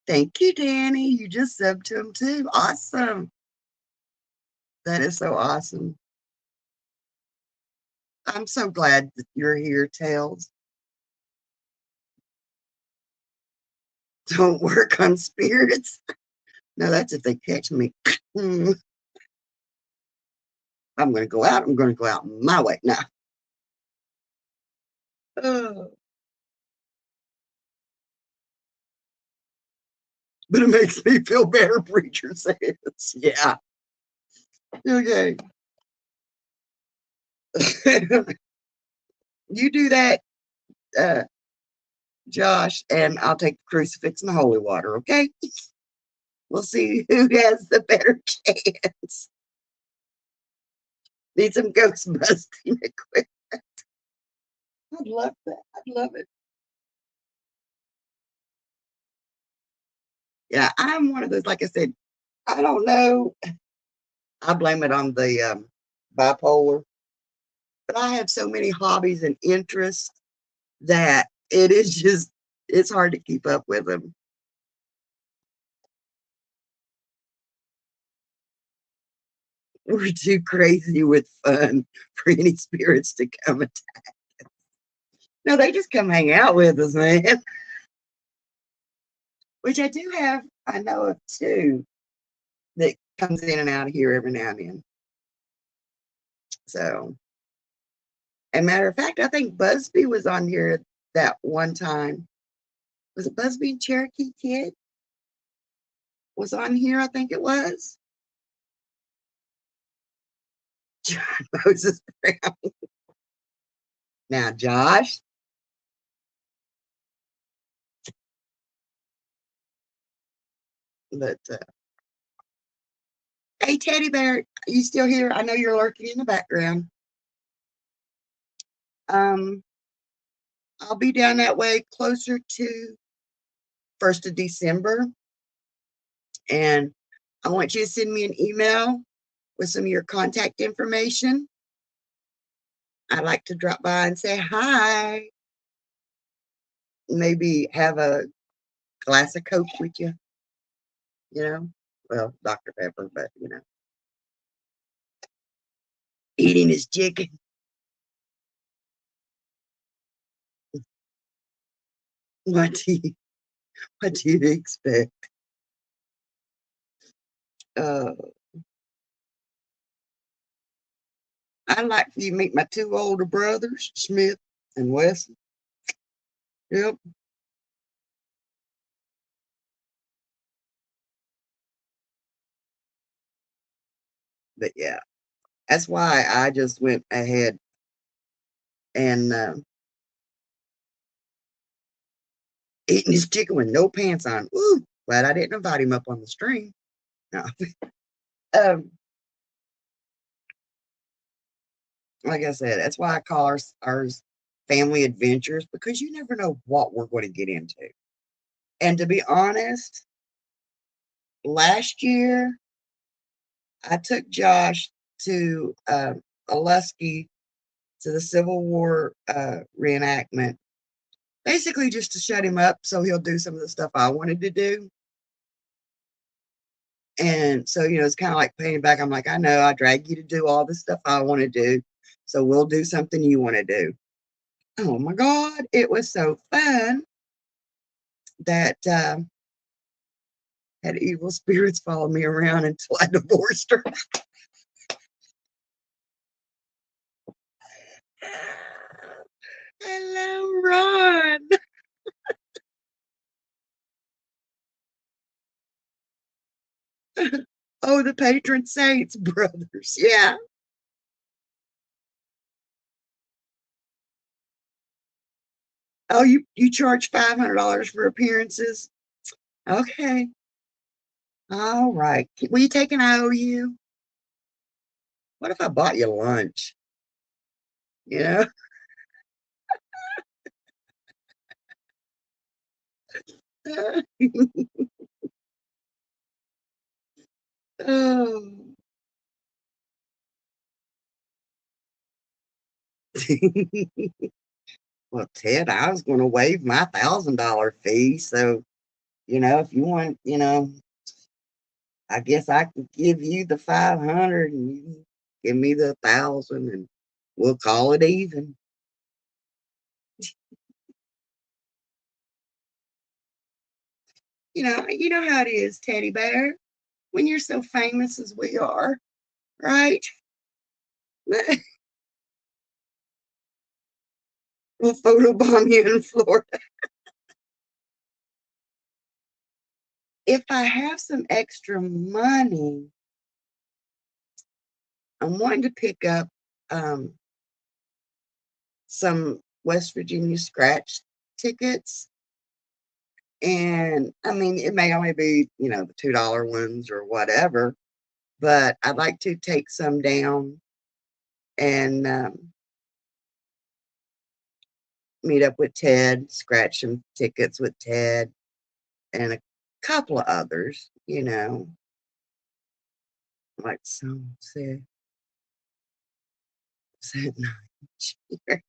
thank you, Danny. You just subbed to him too. Awesome. That is so awesome. I'm so glad that you're here, Tails. Don't work on spirits. No, that's if they catch me. I'm going to go out. I'm going to go out my way now. Oh, but it makes me feel better, Preacher says. Yeah. Okay. You do that, uh, Josh, and I'll take the crucifix and the holy water, okay? We'll see who has the better chance. Need some ghost busting equipment. I'd love that. I'd love it. Yeah, I'm one of those, like I said, I don't know. I blame it on the bipolar, but I have so many hobbies and interests that it is just, it's hard to keep up with them. We're too crazy with fun for any spirits to come. No, they just come hang out with us, man. Which I do have, I know of two that comes in and out of here every now and then. So, and matter of fact, I think Busby was on here that one time. Was it Busby and Cherokee Kid? Was on here, I think it was. John Moses Brown. Now, Josh, but hey, Teddy Bear, you still here? I know you're lurking in the background. Um, I'll be down that way closer to 1st of December, and I want you to send me an email with some of your contact information. I'd like to drop by and say hi. Maybe have a glass of Coke with you, you know? Well, Dr. Pepper, but eating his chicken. What do you, what do you expect? Uh, I'd like for you to meet my two older brothers, Smith and Wesson. Yep. But yeah, that's why I just went ahead and eating his chicken with no pants on. Ooh, glad I didn't invite him up on the stream. No. um, like I said, that's why I call ours family adventures because you never know what we're going to get into. And to be honest, last year I took Josh to Alusky to the Civil War reenactment, basically just to shut him up so he'll do some of the stuff I wanted to do. And so, it's kind of like paying back. I'm like, I know I drag you to do all the stuff I want to do. So we'll do something you want to do. Oh my God, it was so fun that had evil spirits follow me around until I divorced her. Hello, Ron. Oh, the patron saints, brothers. Yeah. Oh, you charge $500 for appearances? Okay. All right. Will you take an IOU? What if I bought you lunch? You know? Oh. Well, Ted, I was going to waive my $1,000 fee. So, if you want, I guess I can give you the 500 and you can give me the 1,000 and we'll call it even. You know how it is, Teddy Bear, when you're so famous as we are, right? We'll photobomb you in Florida. If I have some extra money, I'm wanting to pick up some West Virginia scratch tickets. And I mean, it may only be, the $2 ones or whatever, but I'd like to take some down and meet up with Ted, scratch some tickets with Ted and a couple of others, like some said night.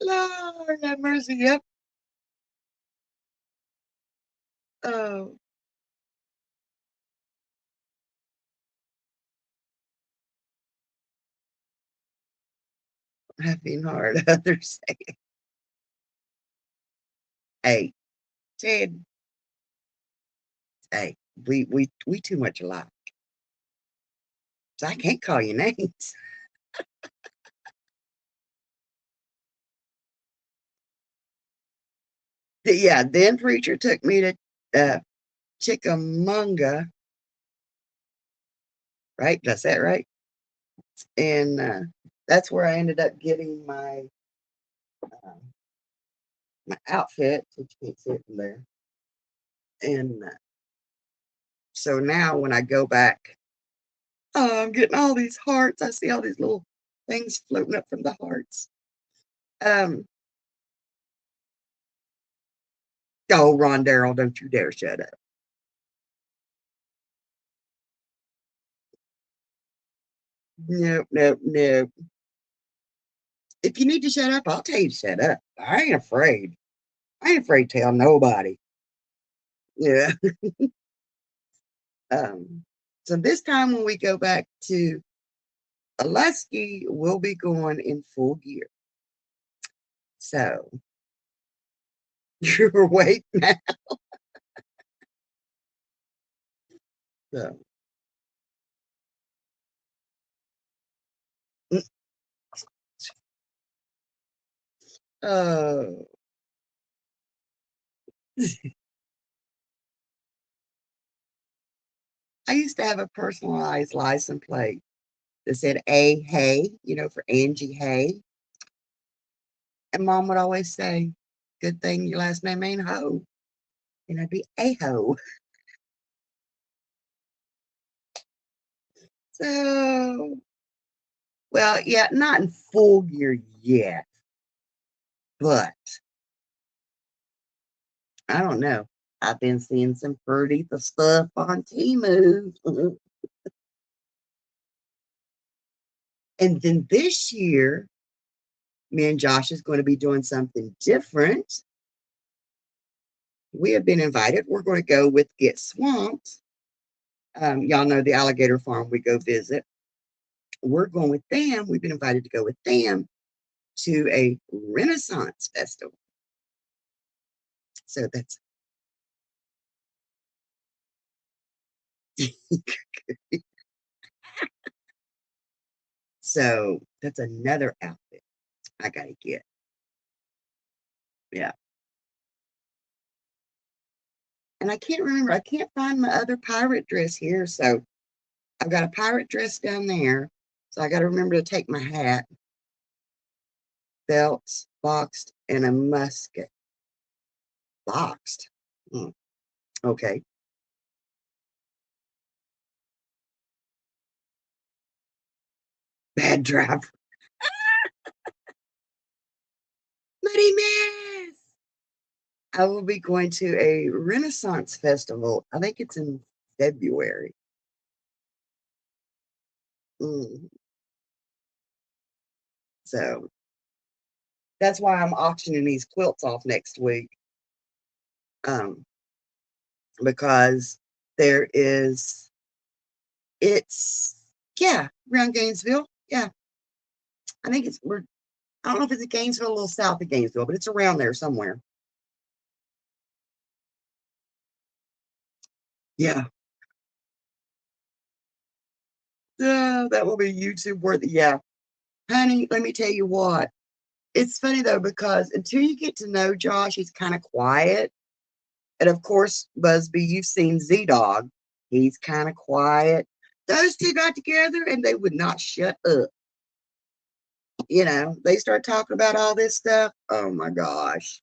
Lord have mercy. Yep. Oh, laughing hard. Others say, hey, Ted, hey, we too much alike. So I can't call you names. Yeah, then preacher took me to uh, Chickamauga, right? Did I say it right? And that's where I ended up getting um, my outfit, which you can't see it from there. And so now when I go back, oh, I'm getting all these hearts. I see all these little things floating up from the hearts. Um, oh, Ron Darrell, don't you dare shut up. Nope, nope, nope. If you need to shut up, I'll tell you to shut up. I ain't afraid. I ain't afraid to tell nobody. Yeah. Um, so this time when we go back to Alusky, we'll be going in full gear. So you're awake now. So Oh. I used to have a personalized license plate that said A Hay, for Angie Hay. And mom would always say, good thing your last name ain't Ho. And I'd be a ho. So, well, yeah, not in full gear yet, but I don't know. I've been seeing some pretty stuff on Temu. And then this year, me and Josh is going to be doing something different. We have been invited. We're going to go with Get Swamped. Y'all know the alligator farm we go visit. We're going with them. We've been invited to go with them to a Renaissance festival. So that's so that's another outfit I gotta get. Yeah. And I can't remember. I can't find my other pirate dress here. So I've got a pirate dress down there. So I got to remember to take my hat, belts, boxed, and a musket. Boxed. Hmm. Okay. Bad driver. Muddy mess. I will be going to a Renaissance festival. I think it's in February. Mm. So that's why I'm auctioning these quilts off next week. Um, because there is, it's, yeah, around Gainesville. Yeah. I think I don't know if it's in Gainesville, a little south of Gainesville, but it's around there somewhere. Yeah. That will be YouTube worthy. Yeah. Honey, let me tell you what. It's funny though, because until you get to know Josh, he's kind of quiet. And of course, Busby, you've seen Z Dog. He's kind of quiet. Those two got together and they would not shut up. They start talking about all this stuff. Oh my gosh.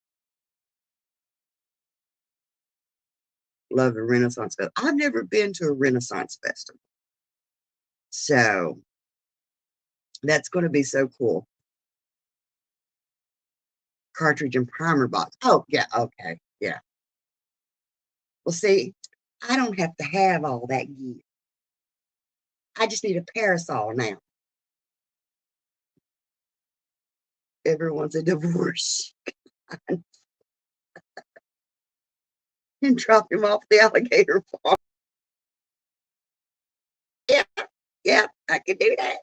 Love the Renaissance Festival. I've never been to a Renaissance festival. So that's going to be so cool. Cartridge and primer box. Oh, yeah. Okay. Yeah. Well, see, I don't have to have all that gear. I just need a parasol now. Everyone's a divorce. And drop him off the alligator farm. Yeah. Yeah. I can do that.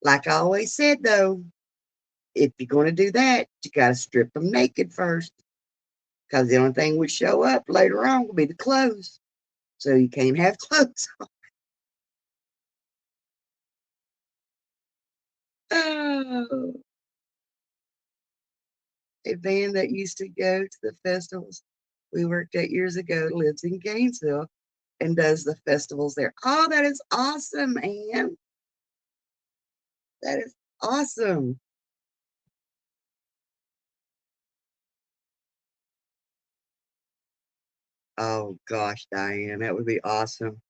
Like I always said, though, if you're going to do that, you got to strip them naked first. Because the only thing would show up later on will be the clothes. So you can't have clothes on. Oh, a band that used to go to the festivals we worked at years ago lives in Gainesville and does the festivals there. Oh, that is awesome, Anne. That is awesome. Oh gosh, Diane, that would be awesome.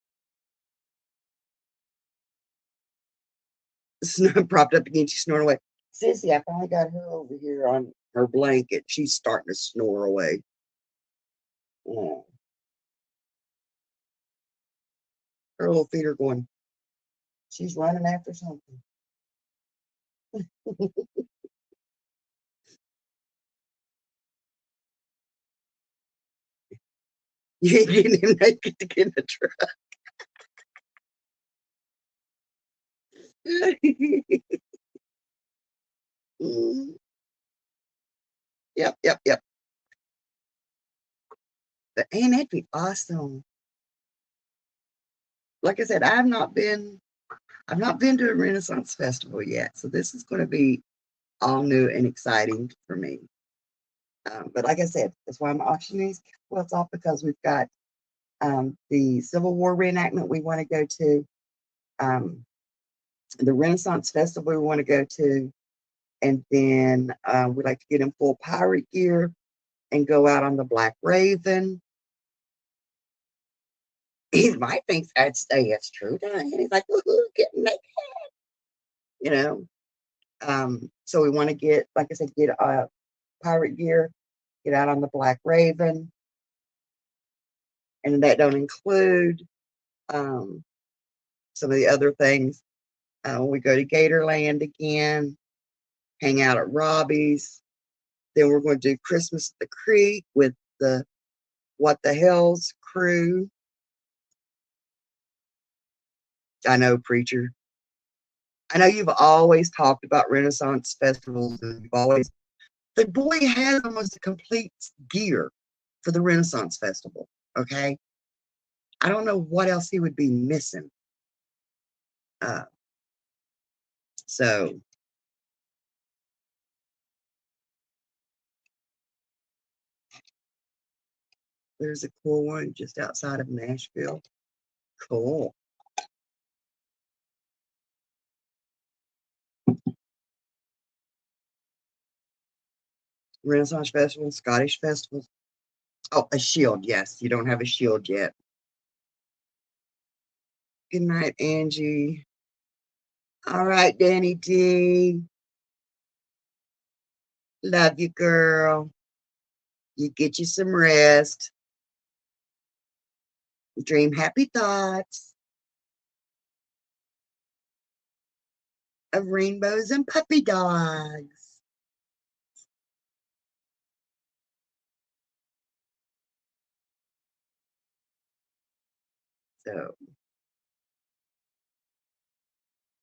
Snort propped up against you, snoring away. Sissy, I finally got her over here on her blanket. She's starting to snore away. Oh, her little feet are going. She's running after something. You ain't getting him naked to get in the truck. Mm, yep, yep, yep. But ain't that be awesome? Like I said, I've not been. I've not been to a Renaissance festival yet, so this is going to be all new and exciting for me. But like I said, that's why I'm auctioning these quilts off, because we've got the Civil War reenactment we want to go to, um, the Renaissance festival we want to go to, and then we'd like to get in full pirate gear and go out on the Black Raven. He might think I'd say it's true, and he's like, "Woohoo, getting naked," you know. So we want to get, like I said, get pirate gear, get out on the Black Raven, and that don't include um, some of the other things. We go to Gatorland again, hang out at Robbie's. Then we're going to do Christmas at the Creek with the What the Hell's crew. I know, preacher. I know you've always talked about Renaissance festivals, and you've always, the boy has almost a complete gear for the Renaissance festival. Okay, I don't know what else he would be missing. Uh, so there's a cool one just outside of Nashville. Cool. Renaissance festival, Scottish festival. Oh, a shield. Yes, you don't have a shield yet. Good night, Angie. All right, Danny D. Love you, girl. You get you some rest. Dream happy thoughts of rainbows and puppy dogs. So,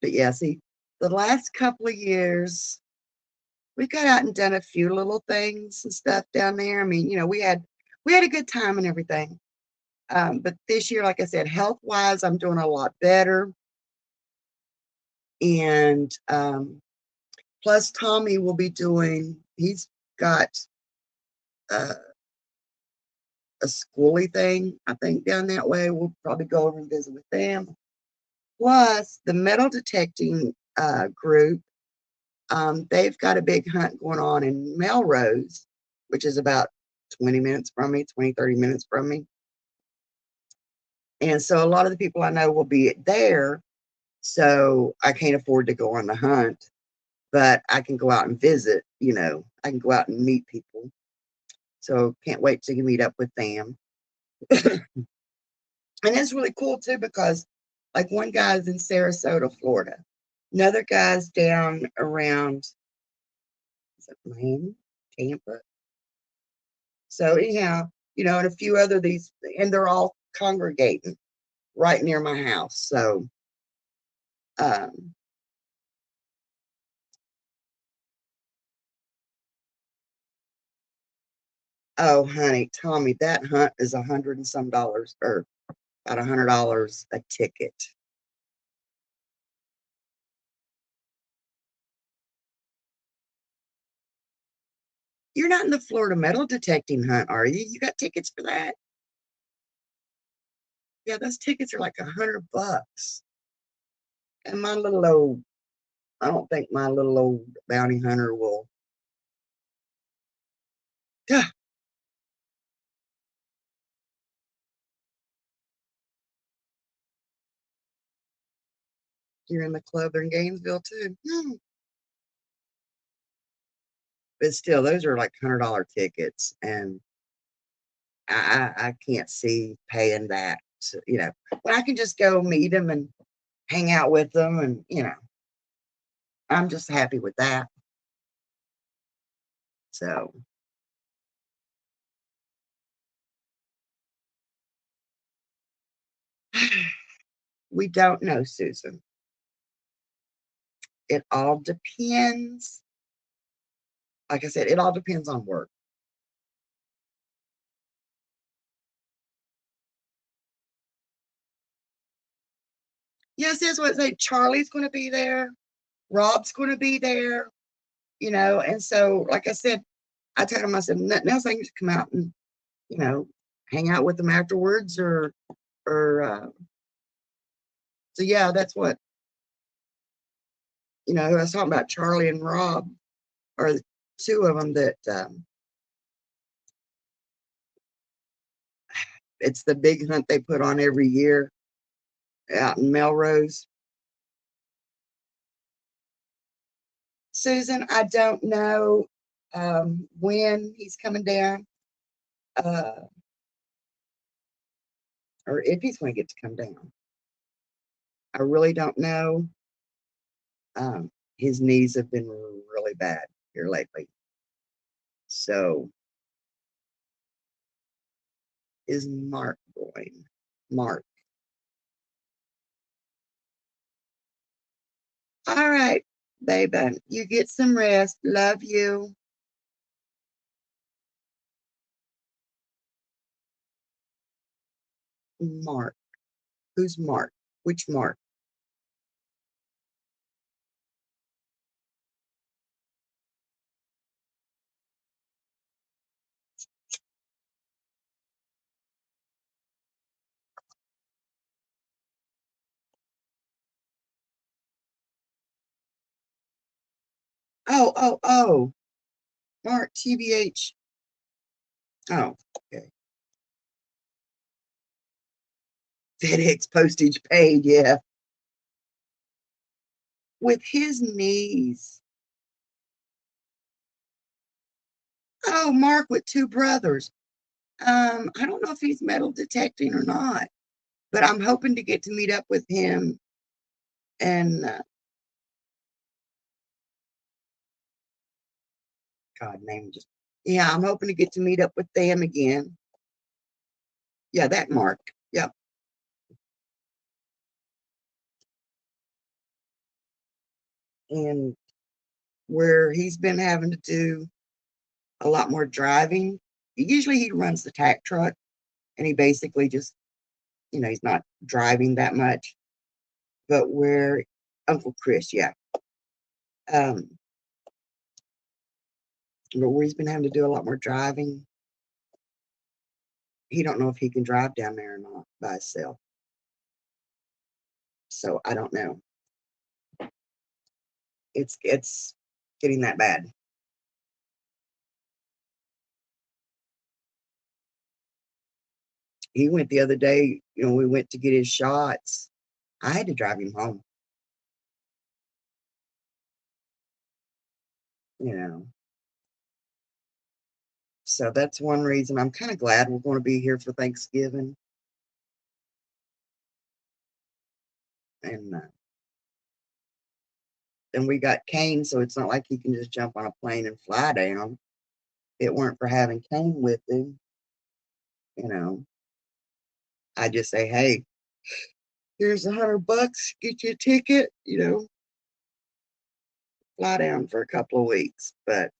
but yeah, see, the last couple of years, we got out and done a few little things and stuff down there. I mean, we had a good time and everything. But this year, like I said, health wise, I'm doing a lot better. And plus, Tommy will be doing, he's got uh, a schooly thing, I think, down that way. We'll probably go over and visit with them. Plus, the metal detecting group, they've got a big hunt going on in Melrose, which is about 20 minutes from me, 20, 30 minutes from me. And so a lot of the people I know will be there. So I can't afford to go on the hunt, but I can go out and visit, I can go out and meet people. So can't wait to meet up with them. And it's really cool too, because like one guy's in Sarasota, Florida. Another guy's down around, is it Miami, Tampa? So anyhow, and a few other these, and they're all congregating right near my house. So um oh honey, Tommy, that hunt is 100 and some dollars, or about $100 a ticket. You're not in the Florida metal detecting hunt, are you? You got tickets for that? Yeah, those tickets are like $100. And my little old, I don't think my little old bounty hunter will. Duh, you're in the club in Gainesville too. But still, those are like $100 tickets, and I can't see paying that. So, but I can just go meet them and hang out with them, and I'm just happy with that. So we don't know, Susan. It all depends. Like I said, it all depends on work. Yes, that's what I say. Charlie's going to be there. Rob's going to be there, and so, like I said, I told him, I said, nothing else, I can just come out and, hang out with them afterwards or so yeah, that's what, I was talking about Charlie and Rob, or the two of them that, it's the big hunt they put on every year out in Melrose. Susan, I don't know when he's coming down, uh, or if he's going to get to come down. I really don't know. His knees have been really bad here lately. So is Mark going? Mark. All right, baby. You get some rest. Love you. Mark. Who's Mark? Which Mark? Oh, oh, oh. Mark, TBH. Oh, okay. FedEx postage paid, yeah. With his knees. Oh, Mark with two brothers. I don't know if he's metal detecting or not, but I'm hoping to get to meet up with him and God name just yeah, I'm hoping to get to meet up with them again. Yeah, that Mark. Yep. And where he's been having to do a lot more driving. Usually he runs the tack truck and he basically just, he's not driving that much. But where Uncle Chris, yeah. Um, but where he's been having to do a lot more driving, he don't know if he can drive down there or not by himself. So I don't know. It's getting that bad. He went the other day, we went to get his shots. I had to drive him home, you know. So that's one reason I'm kind of glad we're going to be here for Thanksgiving. And then we got Kane, so it's not like he can just jump on a plane and fly down. If it weren't for having Kane with him, you know, I just say, hey, here's $100, get you a ticket, fly down for a couple of weeks. But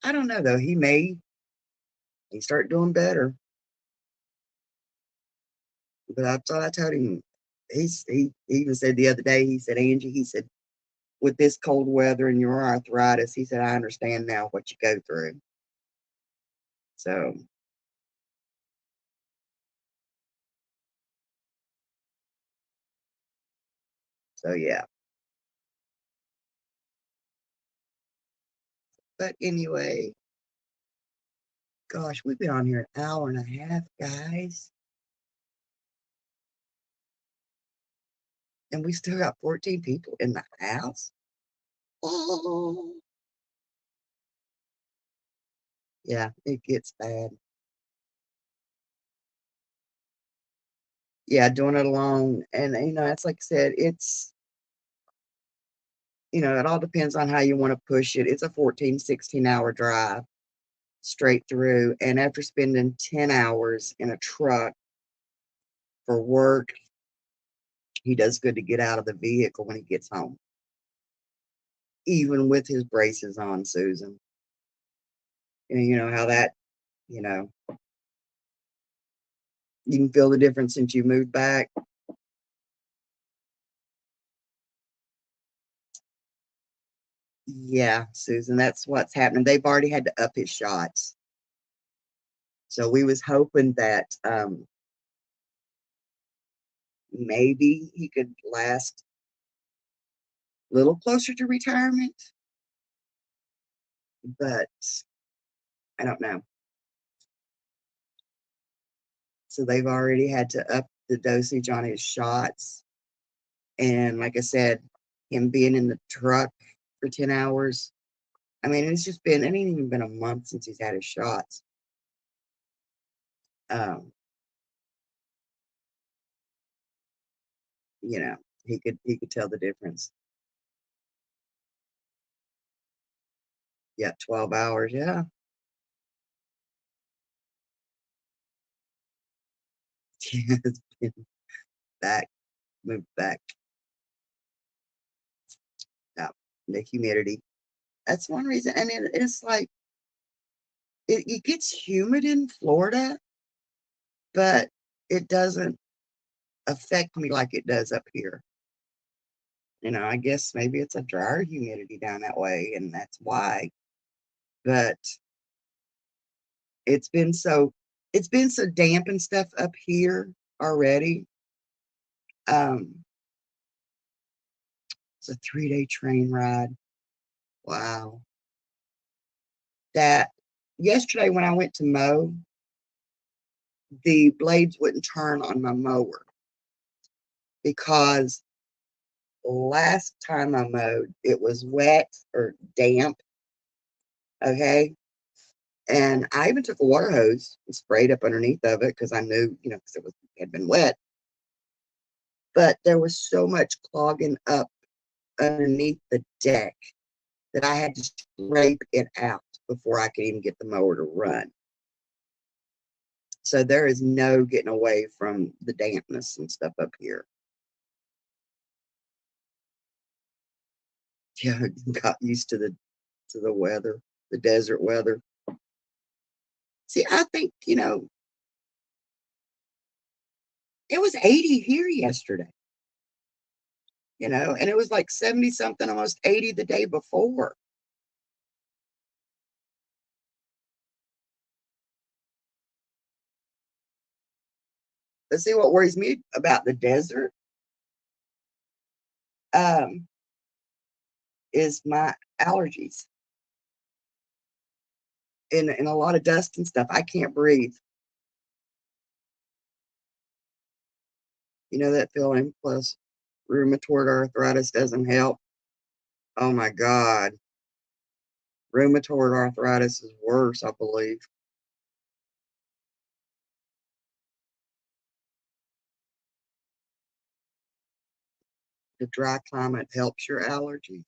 I don't know though. He start doing better. But I thought I told him he even said the other day, he said, Angie, he said, with this cold weather and your arthritis, he said, I understand now what you go through. So yeah. But anyway, gosh, we've been on here an hour and a half, guys. And we still got 14 people in the house. Oh, yeah, it gets bad. Yeah, doing it alone. And, it's like I said, it all depends on how you want to push it. It's a 14, 16-hour drive straight through. And after spending 10 hours in a truck for work, he does good to get out of the vehicle when he gets home, even with his braces on, Susan. And you know how that You know, you can feel the difference since you moved back. Yeah, Susan, that's what's happening. They've already had to up his shots. So we was hoping that maybe he could last a little closer to retirement, but I don't know. So they've already had to up the dosage on his shots. And like I said, him being in the truck for 10 hours. I mean, it's just been, it ain't even been a month since he's had his shots. Um, you know, he could tell the difference. Yeah, 12 hours. Yeah. It's been back, moved back. Yeah, the humidity. That's one reason. And it's like, it gets humid in Florida, but it doesn't affect me like it does up here. I guess maybe it's a drier humidity down that way, and that's why. But it's been so it's been so damp and stuff up here already. Um, it's a 3-day train ride. Wow. That yesterday when I went to mow, the blades wouldn't turn on my mower because last time I mowed, it was wet or damp. Okay. And I even took a water hose and sprayed up underneath of it because I knew, because it had been wet. But there was so much clogging up underneath the deck that I had to scrape it out before I could even get the mower to run. So there is no getting away from the dampness and stuff up here. Yeah, got used to the weather, the desert weather. See, I think, it was 80 here yesterday, and it was like 70 something, almost 80 the day before. Let's see what worries me about the desert um, is my allergies and a lot of dust and stuff. I can't breathe. You know that feeling? Plus, rheumatoid arthritis doesn't help. Oh my God. Rheumatoid arthritis is worse, I believe. The dry climate helps your allergies.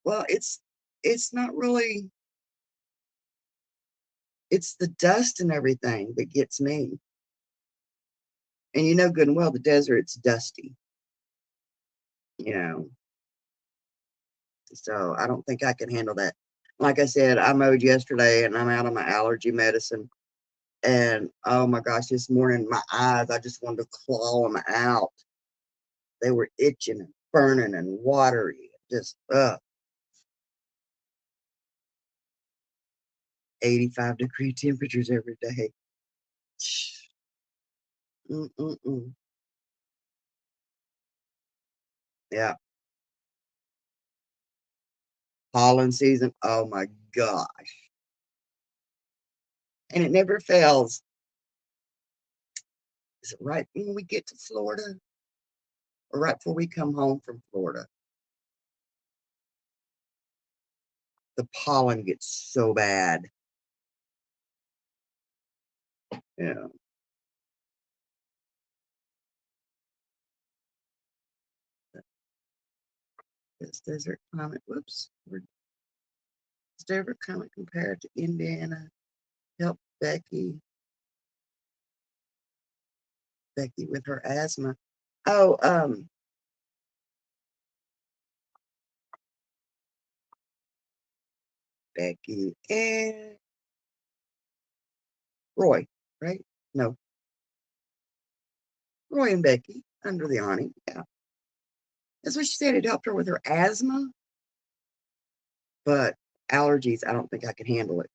Well, it's not really, it's the dust and everything that gets me. And you know good and well the desert, it's dusty, you know. So I don't think I can handle that. Like I said, I mowed yesterday and I'm out of my allergy medicine. And oh my gosh, this morning my eyes, I just wanted to claw them out. They were itching and burning and watery. Just 85-degree temperatures every day. Mm-mm-mm. Yeah. Pollen season. Oh my gosh. And it never fails. Is it right when we get to Florida or right before we come home from Florida? The pollen gets so bad. Yeah. This desert climate. Whoops. This desert climate compared to Indiana. Help Becky with her asthma. Oh, Becky. Roy, right? No, Roy and Becky under the awning. Yeah. That's what she said. It helped her with her asthma, but allergies, I don't think I could handle it.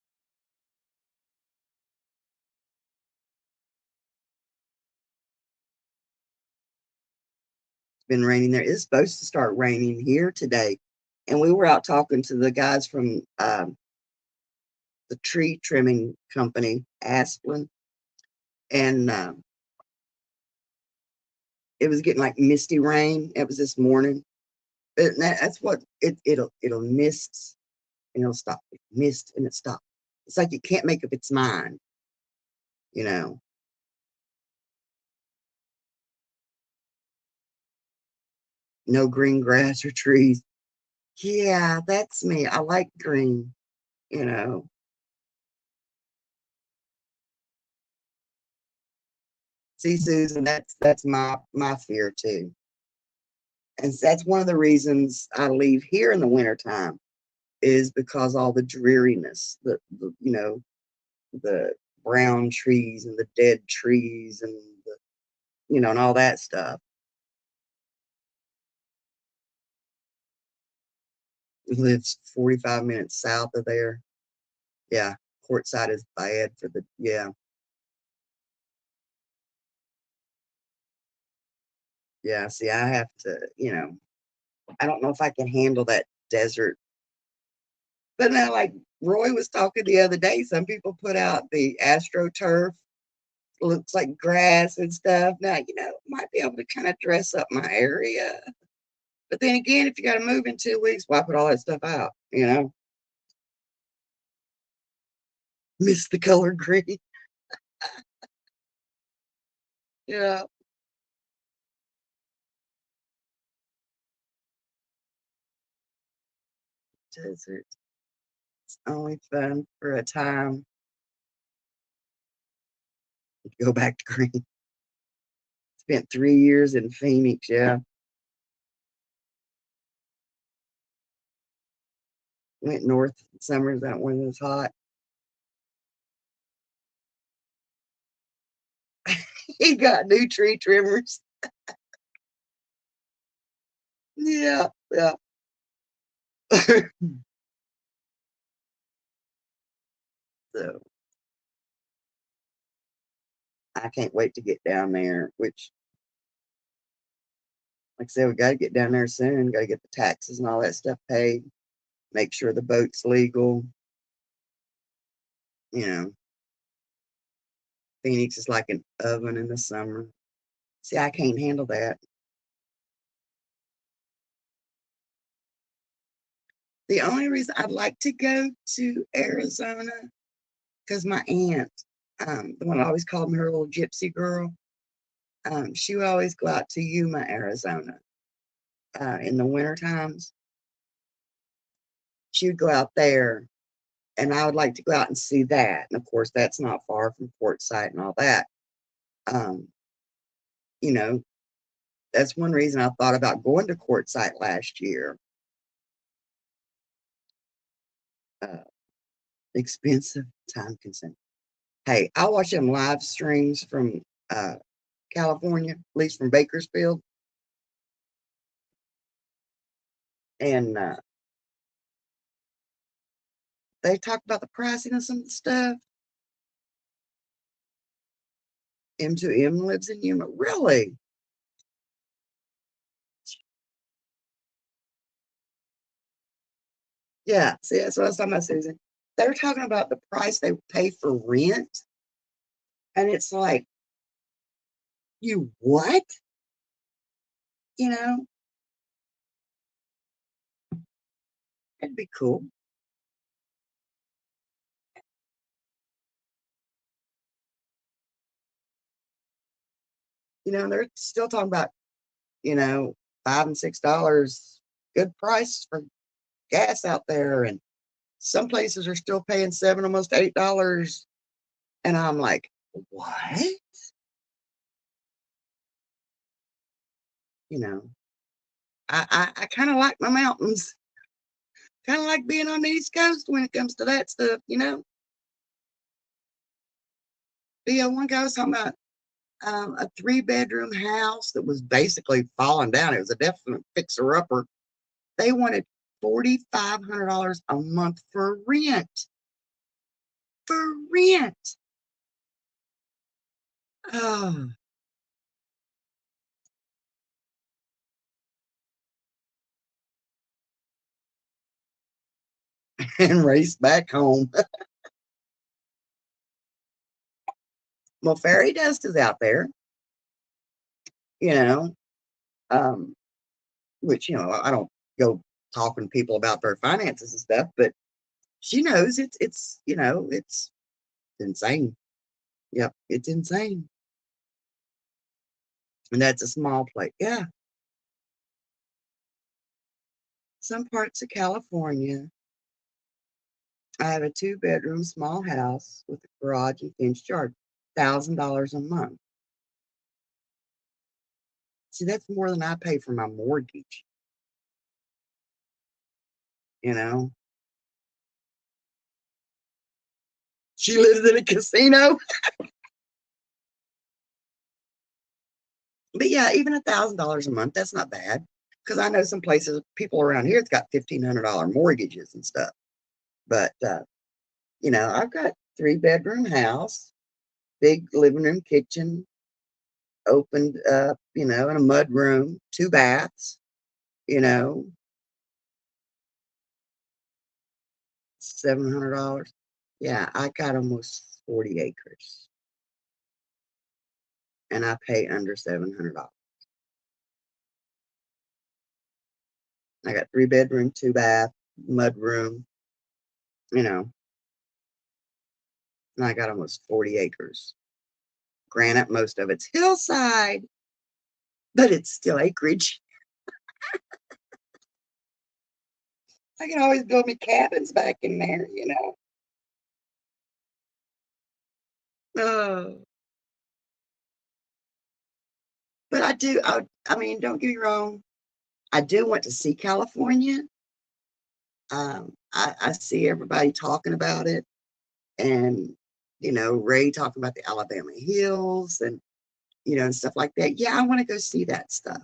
It's been raining there. It's supposed to start raining here today. And we were out talking to the guys from the tree trimming company, Asplin, and it was getting like misty rain. It was this morning. But that's what it'll mist and it'll stop. It mist and it stops. It's like it can't make up its mind, you know. No green grass or trees. Yeah, that's me. I like green, you know. See, Susan, that's my fear too. And that's one of the reasons I leave here in the wintertime is because all the dreariness, the the brown trees and the dead trees and the and all that stuff. We live 45 minutes south of there. Yeah, Quartzsite is bad for the yeah. See, I have to, I don't know if I can handle that desert. But now, like Roy was talking the other day, some people put out the AstroTurf, looks like grass and stuff. Now, might be able to kind of dress up my area. But then again, if you got to move in 2 weeks, why put all that stuff out? Miss the color green. Yeah. Desert. It's only fun for a time. Go back to green. Spent 3 years in Phoenix. Yeah. Went north in summers, that when it was hot. He got new tree trimmers. Yeah. Yeah. So I can't wait to get down there, which, like I said, we got to get down there soon. Got to get the taxes and all that stuff paid. Make sure the boat's legal. You know, Phoenix is like an oven in the summer. See, I can't handle that. The only reason I'd like to go to Arizona because my aunt, the one I always called me her little gypsy girl, she would always go out to Yuma, Arizona, in the winter times. She would go out there, and I would like to go out and see that. And of course, that's not far from Quartzsite and all that. Um, you know, that's one reason I thought about going to Quartzsite last year. Uh, Expensive, time consuming. Hey, I watch them live streams from California, at least from Bakersfield, and they talk about the pricing of some of the stuff. M2M lives in Yuma. Really? Yeah. See, that's what I was talking about, Susan. They're talking about the price they pay for rent. And it's like, you what? You know, it'd be cool. They're still talking about, you know, $5 and $6, good price for gas out there. And some places are still paying 7, almost $8. And I'm like, what? You know, I kind of like my mountains, kind of like being on the East Coast when it comes to that stuff. But yeah, one guy was talking about a 3-bedroom house that was basically falling down. It was a definite fixer-upper. They wanted $4,500 a month for rent. For rent. Oh, and race back home. Well, fairy dust is out there, you know, um, which, I don't go talking to people about their finances and stuff, but she knows it's insane. Yep, it's insane. And that's a small place. Yeah, some parts of California. I have a 2-bedroom small house with a garage and fenced yard, $1,000 a month. See, that's more than I pay for my mortgage, you know. She lives in a casino. But yeah, even $1,000 a month, that's not bad. Because I know some places, people around here, it's got $1,500 mortgages and stuff. But I've got 3-bedroom house, big living room, kitchen, opened up, and a mud room, 2 baths, you know, $700. Yeah, I got almost 40 acres, and I pay under $700. I got 3-bedroom, 2 bath, mud room, you know, and I got almost 40 acres. Granted, most of it's hillside, but it's still acreage. I can always build me cabins back in there. Oh, but I mean, don't get me wrong. I do want to see California. I see everybody talking about it, and Ray talking about the Alabama hills and stuff like that. Yeah, I want to go see that stuff.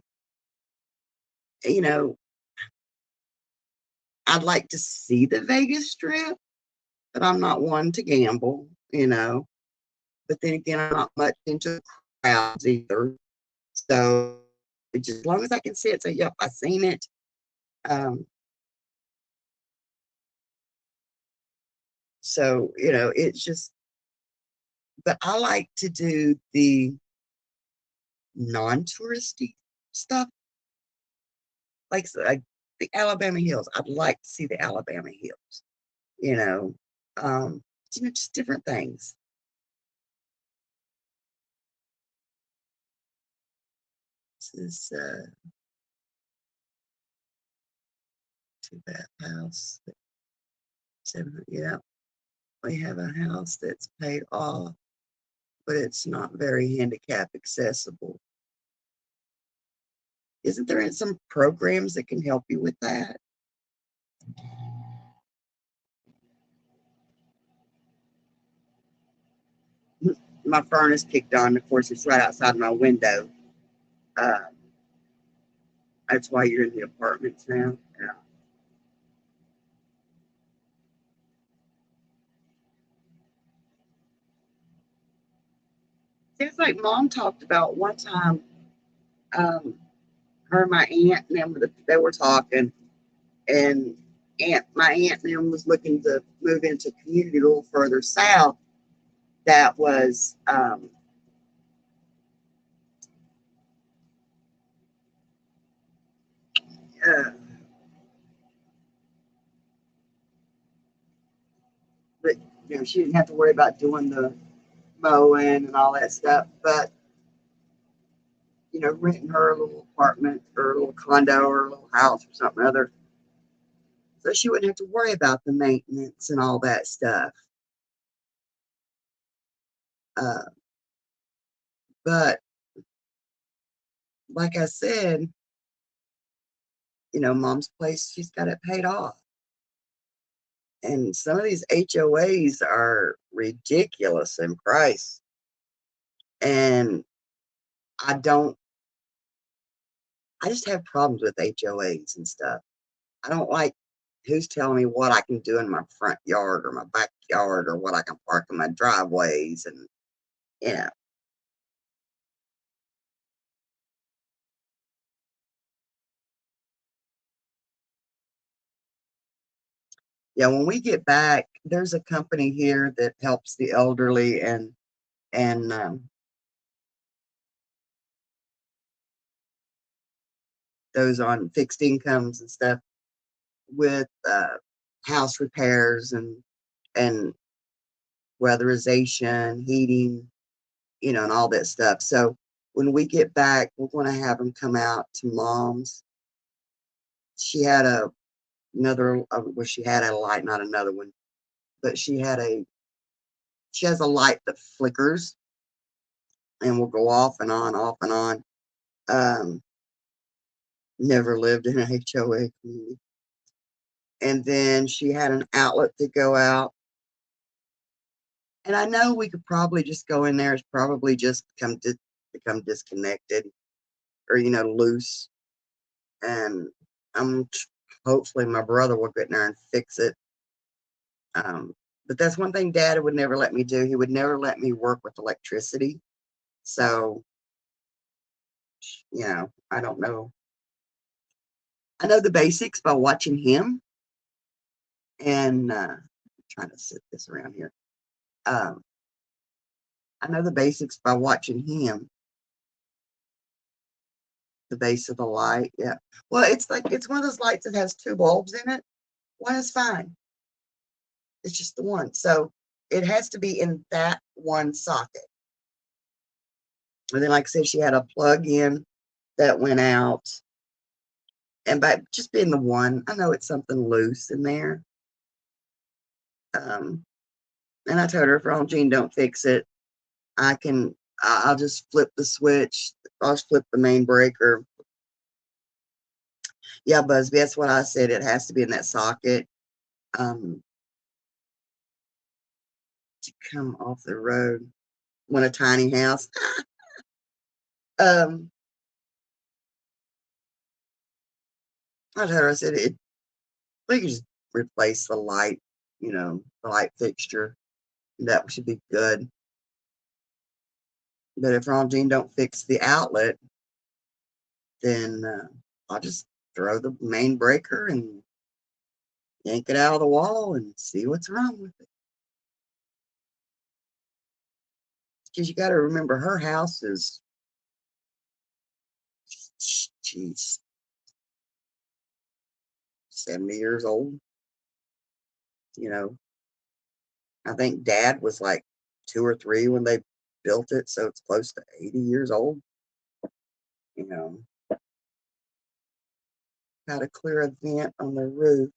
You know, I'd like to see the Vegas Strip, but I'm not one to gamble. But then again, I'm not much into crowds either. So just as long as I can see it, say, yep, I seen it. Um, it's just, but I like to do the non-touristy stuff, like the Alabama Hills. I'd like to see the Alabama Hills, you know, um, just different things. This is a 2-bath house. Yeah, we have a house that's paid off, but it's not very handicap accessible. Isn't there some programs that can help you with that? My furnace kicked on. Of course, it's right outside my window. Uh, that's why you're in the apartments now. Yeah. It's like Mom talked about one time. Um, her and my aunt and them, they were talking, and my aunt and them was looking to move into a community a little further south. That was uh, but she didn't have to worry about doing the mowing and all that stuff. But renting her a little apartment or a little condo or a little house or something other, so she wouldn't have to worry about the maintenance and all that stuff. Uh, but like I said, Mom's place, she's got it paid off. And some of these HOAs are ridiculous in price. And I don't, I just have problems with HOAs and stuff. I don't like who's telling me what I can do in my front yard or my backyard or what I can park in my driveways. And, you know, yeah, when we get back, there's a company here that helps the elderly and those on fixed incomes and stuff with house repairs and weatherization, heating, and all that stuff. So when we get back, we're going to have them come out to mom's. She had well, she had a light, not another one, but she has a light that flickers and will go off and on, off and on. Um, Never lived in an HOA community. And then she had an outlet to go out. And I know we could probably just go in there. It's probably just become disconnected or, loose. And I'm hopefully my brother will get in there and fix it. But that's one thing Dad would never let me do. He would never let me work with electricity. So, I don't know. I know the basics by watching him and trying to sit this around here. Um, I know the basics by watching him. The base of the light, yeah. Well, it's one of those lights that has two bulbs in it. One is fine. It's just the one. So it has to be in that one socket. And then, like I said, she had a plug in that went out. And by just being the one, I know it's something loose in there. And I told her if Ron Jean don't fix it, I'll just flip the switch. I'll just flip the main breaker. Yeah, Busby, that's what I said. It has to be in that socket. To come off the road. Want a tiny house. um, I told her, I said, we could just replace the light, the light fixture. That should be good. But if Ron Jean don't fix the outlet, then I'll just throw the main breaker and yank it out of the wall and see what's wrong with it. Because you got to remember, her house is, she's 70 years old. I think Dad was like 2 or 3 when they built it, so it's close to 80 years old. You know, Got to clear a vent on the roof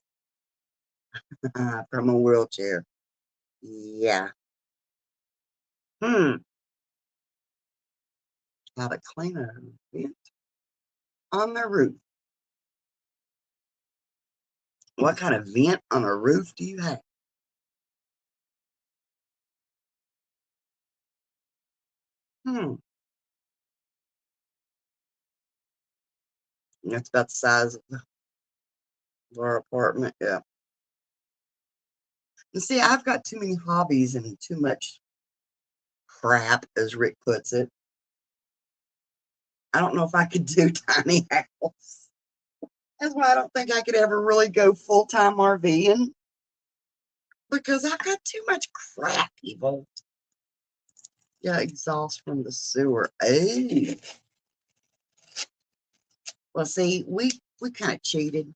from a wheelchair. Yeah. Hmm. Got to clean a vent on the roof. What kind of vent on a roof do you have? Hmm. That's about the size of our apartment. Yeah. And see, I've got too many hobbies and too much crap, as Rick puts it. I don't know if I could do tiny house. That's why I don't think I could ever really go full-time RVing because I've got too much crap, people. Yeah, exhaust from the sewer. Hey. Well, see, we kind of cheated.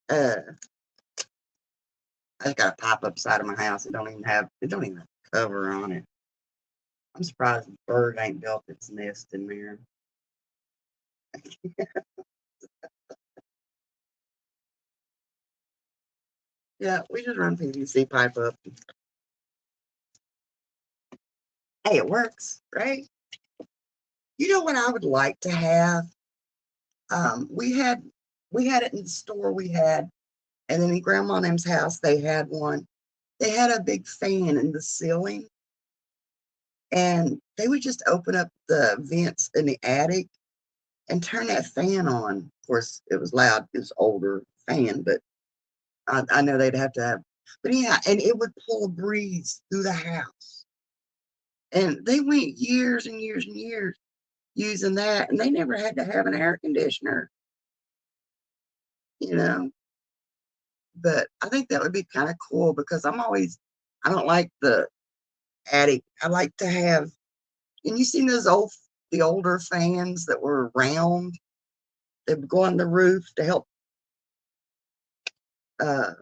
I just got a pipe upside of my house. It don't even have a cover on it. I'm surprised the bird ain't built its nest in there. Yeah, we just run PVC pipe up. Hey, it works, right? You know what I would like to have? We had it in the store we had, and then in Grandma and them's house they had one. They had a big fan in the ceiling, and they would just open up the vents in the attic and turn that fan on. Of course, it was loud. It was older fan, but I know they'd have to have. But yeah, and it would pull a breeze through the house. And they went years and years and years using that, and they never had to have an air conditioner, you know. But I think that would be kind of cool because I don't like the attic. I like to have, and you seen the older fans that were round? They would go on the roof to help uh,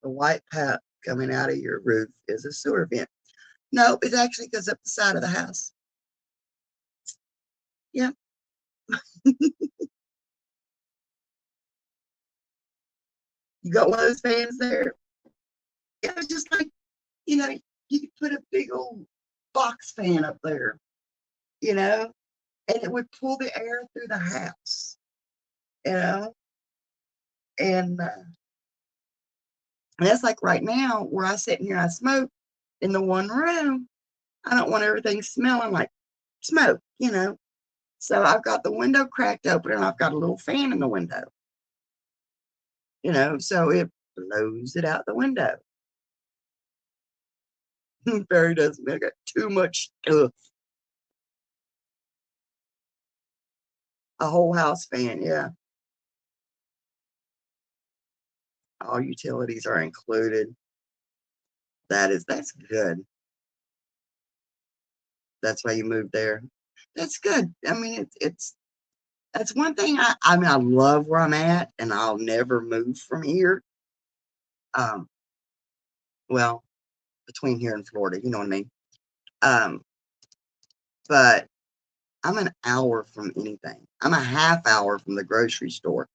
the white pipe coming out of your roof is a sewer vent. No, it actually goes up the side of the house. Yeah. You got one of those fans there. It was just like, you know, you could put a big old box fan up there, you know, and it would pull the air through the house, you know, and that's like right now where I sit in here, I smoke in the one room. I don't want everything smelling like smoke, you know. So I've got the window cracked open and I've got a little fan in the window, you know, so it blows it out the window. Barry doesn't make it too much stuff. A whole house fan, yeah. All utilities are included. That's good. That's why you moved there. That's good. I mean, it's that's one thing I mean I love where I'm at, and I'll never move from here. Um, well, between here and Florida, you know what I mean. Um, but I'm an hour from anything. I'm a half hour from the grocery store,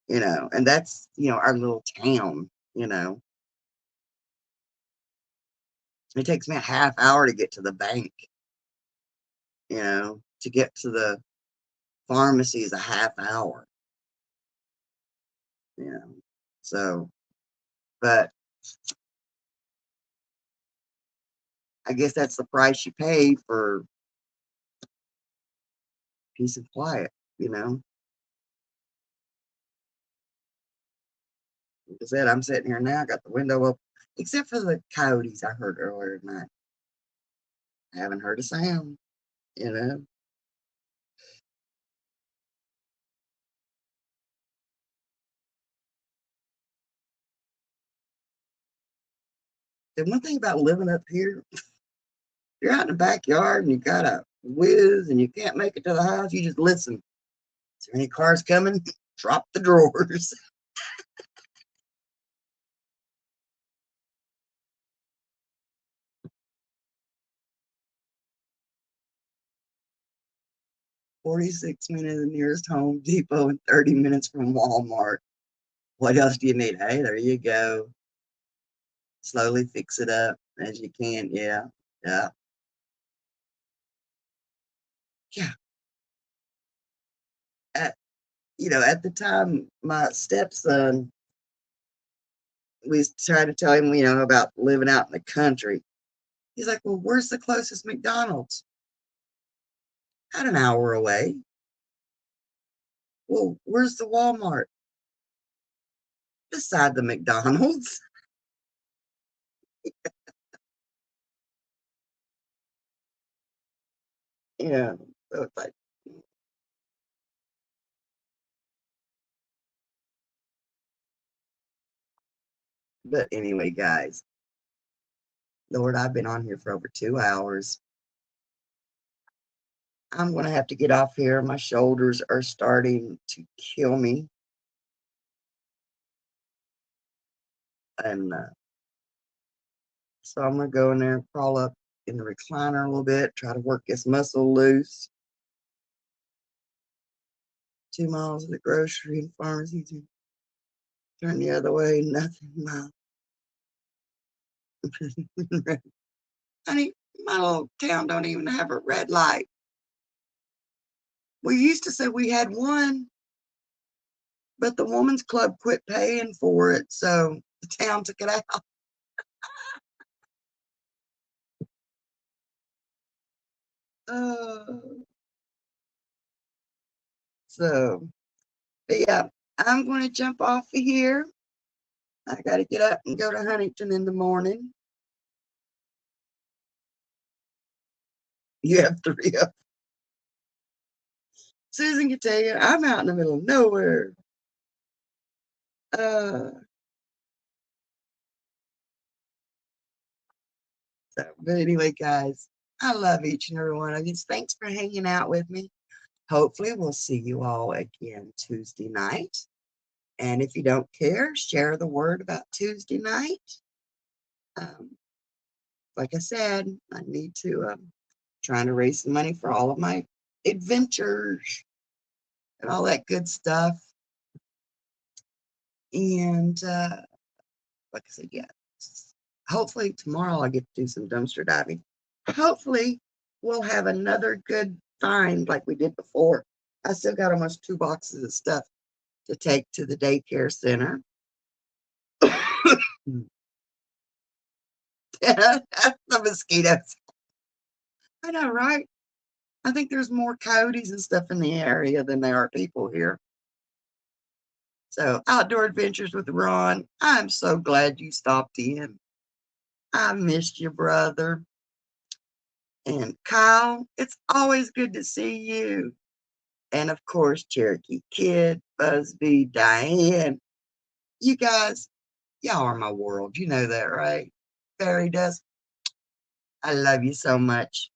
you know, and that's our little town. You know, it takes me a half hour to get to the bank. You know, to get to the pharmacy is a half hour. You know, so but I guess that's the price you pay for peace and quiet. You know, like I said, I'm sitting here now, got the window up, except for the coyotes I heard earlier tonight. I haven't heard a sound. You know, the one thing about living up here, you're out in the backyard and you got a whiz and you can't make it to the house, you just listen. Is there any cars coming? Drop the drawers. 46 minutes to the nearest Home Depot and 30 minutes from Walmart. What else do you need? Hey, there you go. Slowly fix it up as you can. Yeah. Yeah. Yeah. At, at the time, my stepson, we tried to tell him, about living out in the country. He's like, well, where's the closest McDonald's? Not an hour away. Well, where's the Walmart? Beside the McDonald's. Yeah. So it's like, but anyway, guys, Lord, I've been on here for over 2 hours. I'm going to have to get off here. My shoulders are starting to kill me. And so I'm going to go in there, crawl up in the recliner a little bit, try to work this muscle loose. 2 miles to the grocery and pharmacy. Turn the other way, nothing. Honey, my little town don't even have a red light. We used to say we had one. but the woman's club quit paying for it, so the town took it out. Oh, so, but yeah, I'm going to jump off of here. I got to get up and go to Huntington in the morning. You have three of Susan can tell you, I'm out in the middle of nowhere. Uh, but anyway, guys, I love each and every one of you. Thanks for hanging out with me. Hopefully, we'll see you all again Tuesday night. And if you don't care, share the word about Tuesday night. Um, like I said, I need to trying to raise some money for all of my adventures and all that good stuff. And like I said, yeah, hopefully tomorrow I'll get to do some dumpster diving. Hopefully we'll have another good find like we did before. I still got almost 2 boxes of stuff to take to the daycare center. The mosquitoes. I know, right? I think there's more coyotes and stuff in the area than there are people here. So, Outdoor Adventures with Ron, I'm so glad you stopped in. I missed you, brother. And Kyle, it's always good to see you. And of course, Cherokee Kid, Busby, Diane. You guys, y'all are my world. You know that, right? Fairy Dust, I love you so much.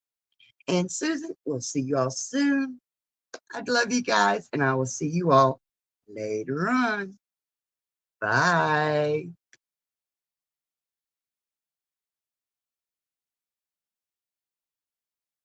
And Susan, we'll see you all soon. I'd love you guys, and I will see you all later on. Bye.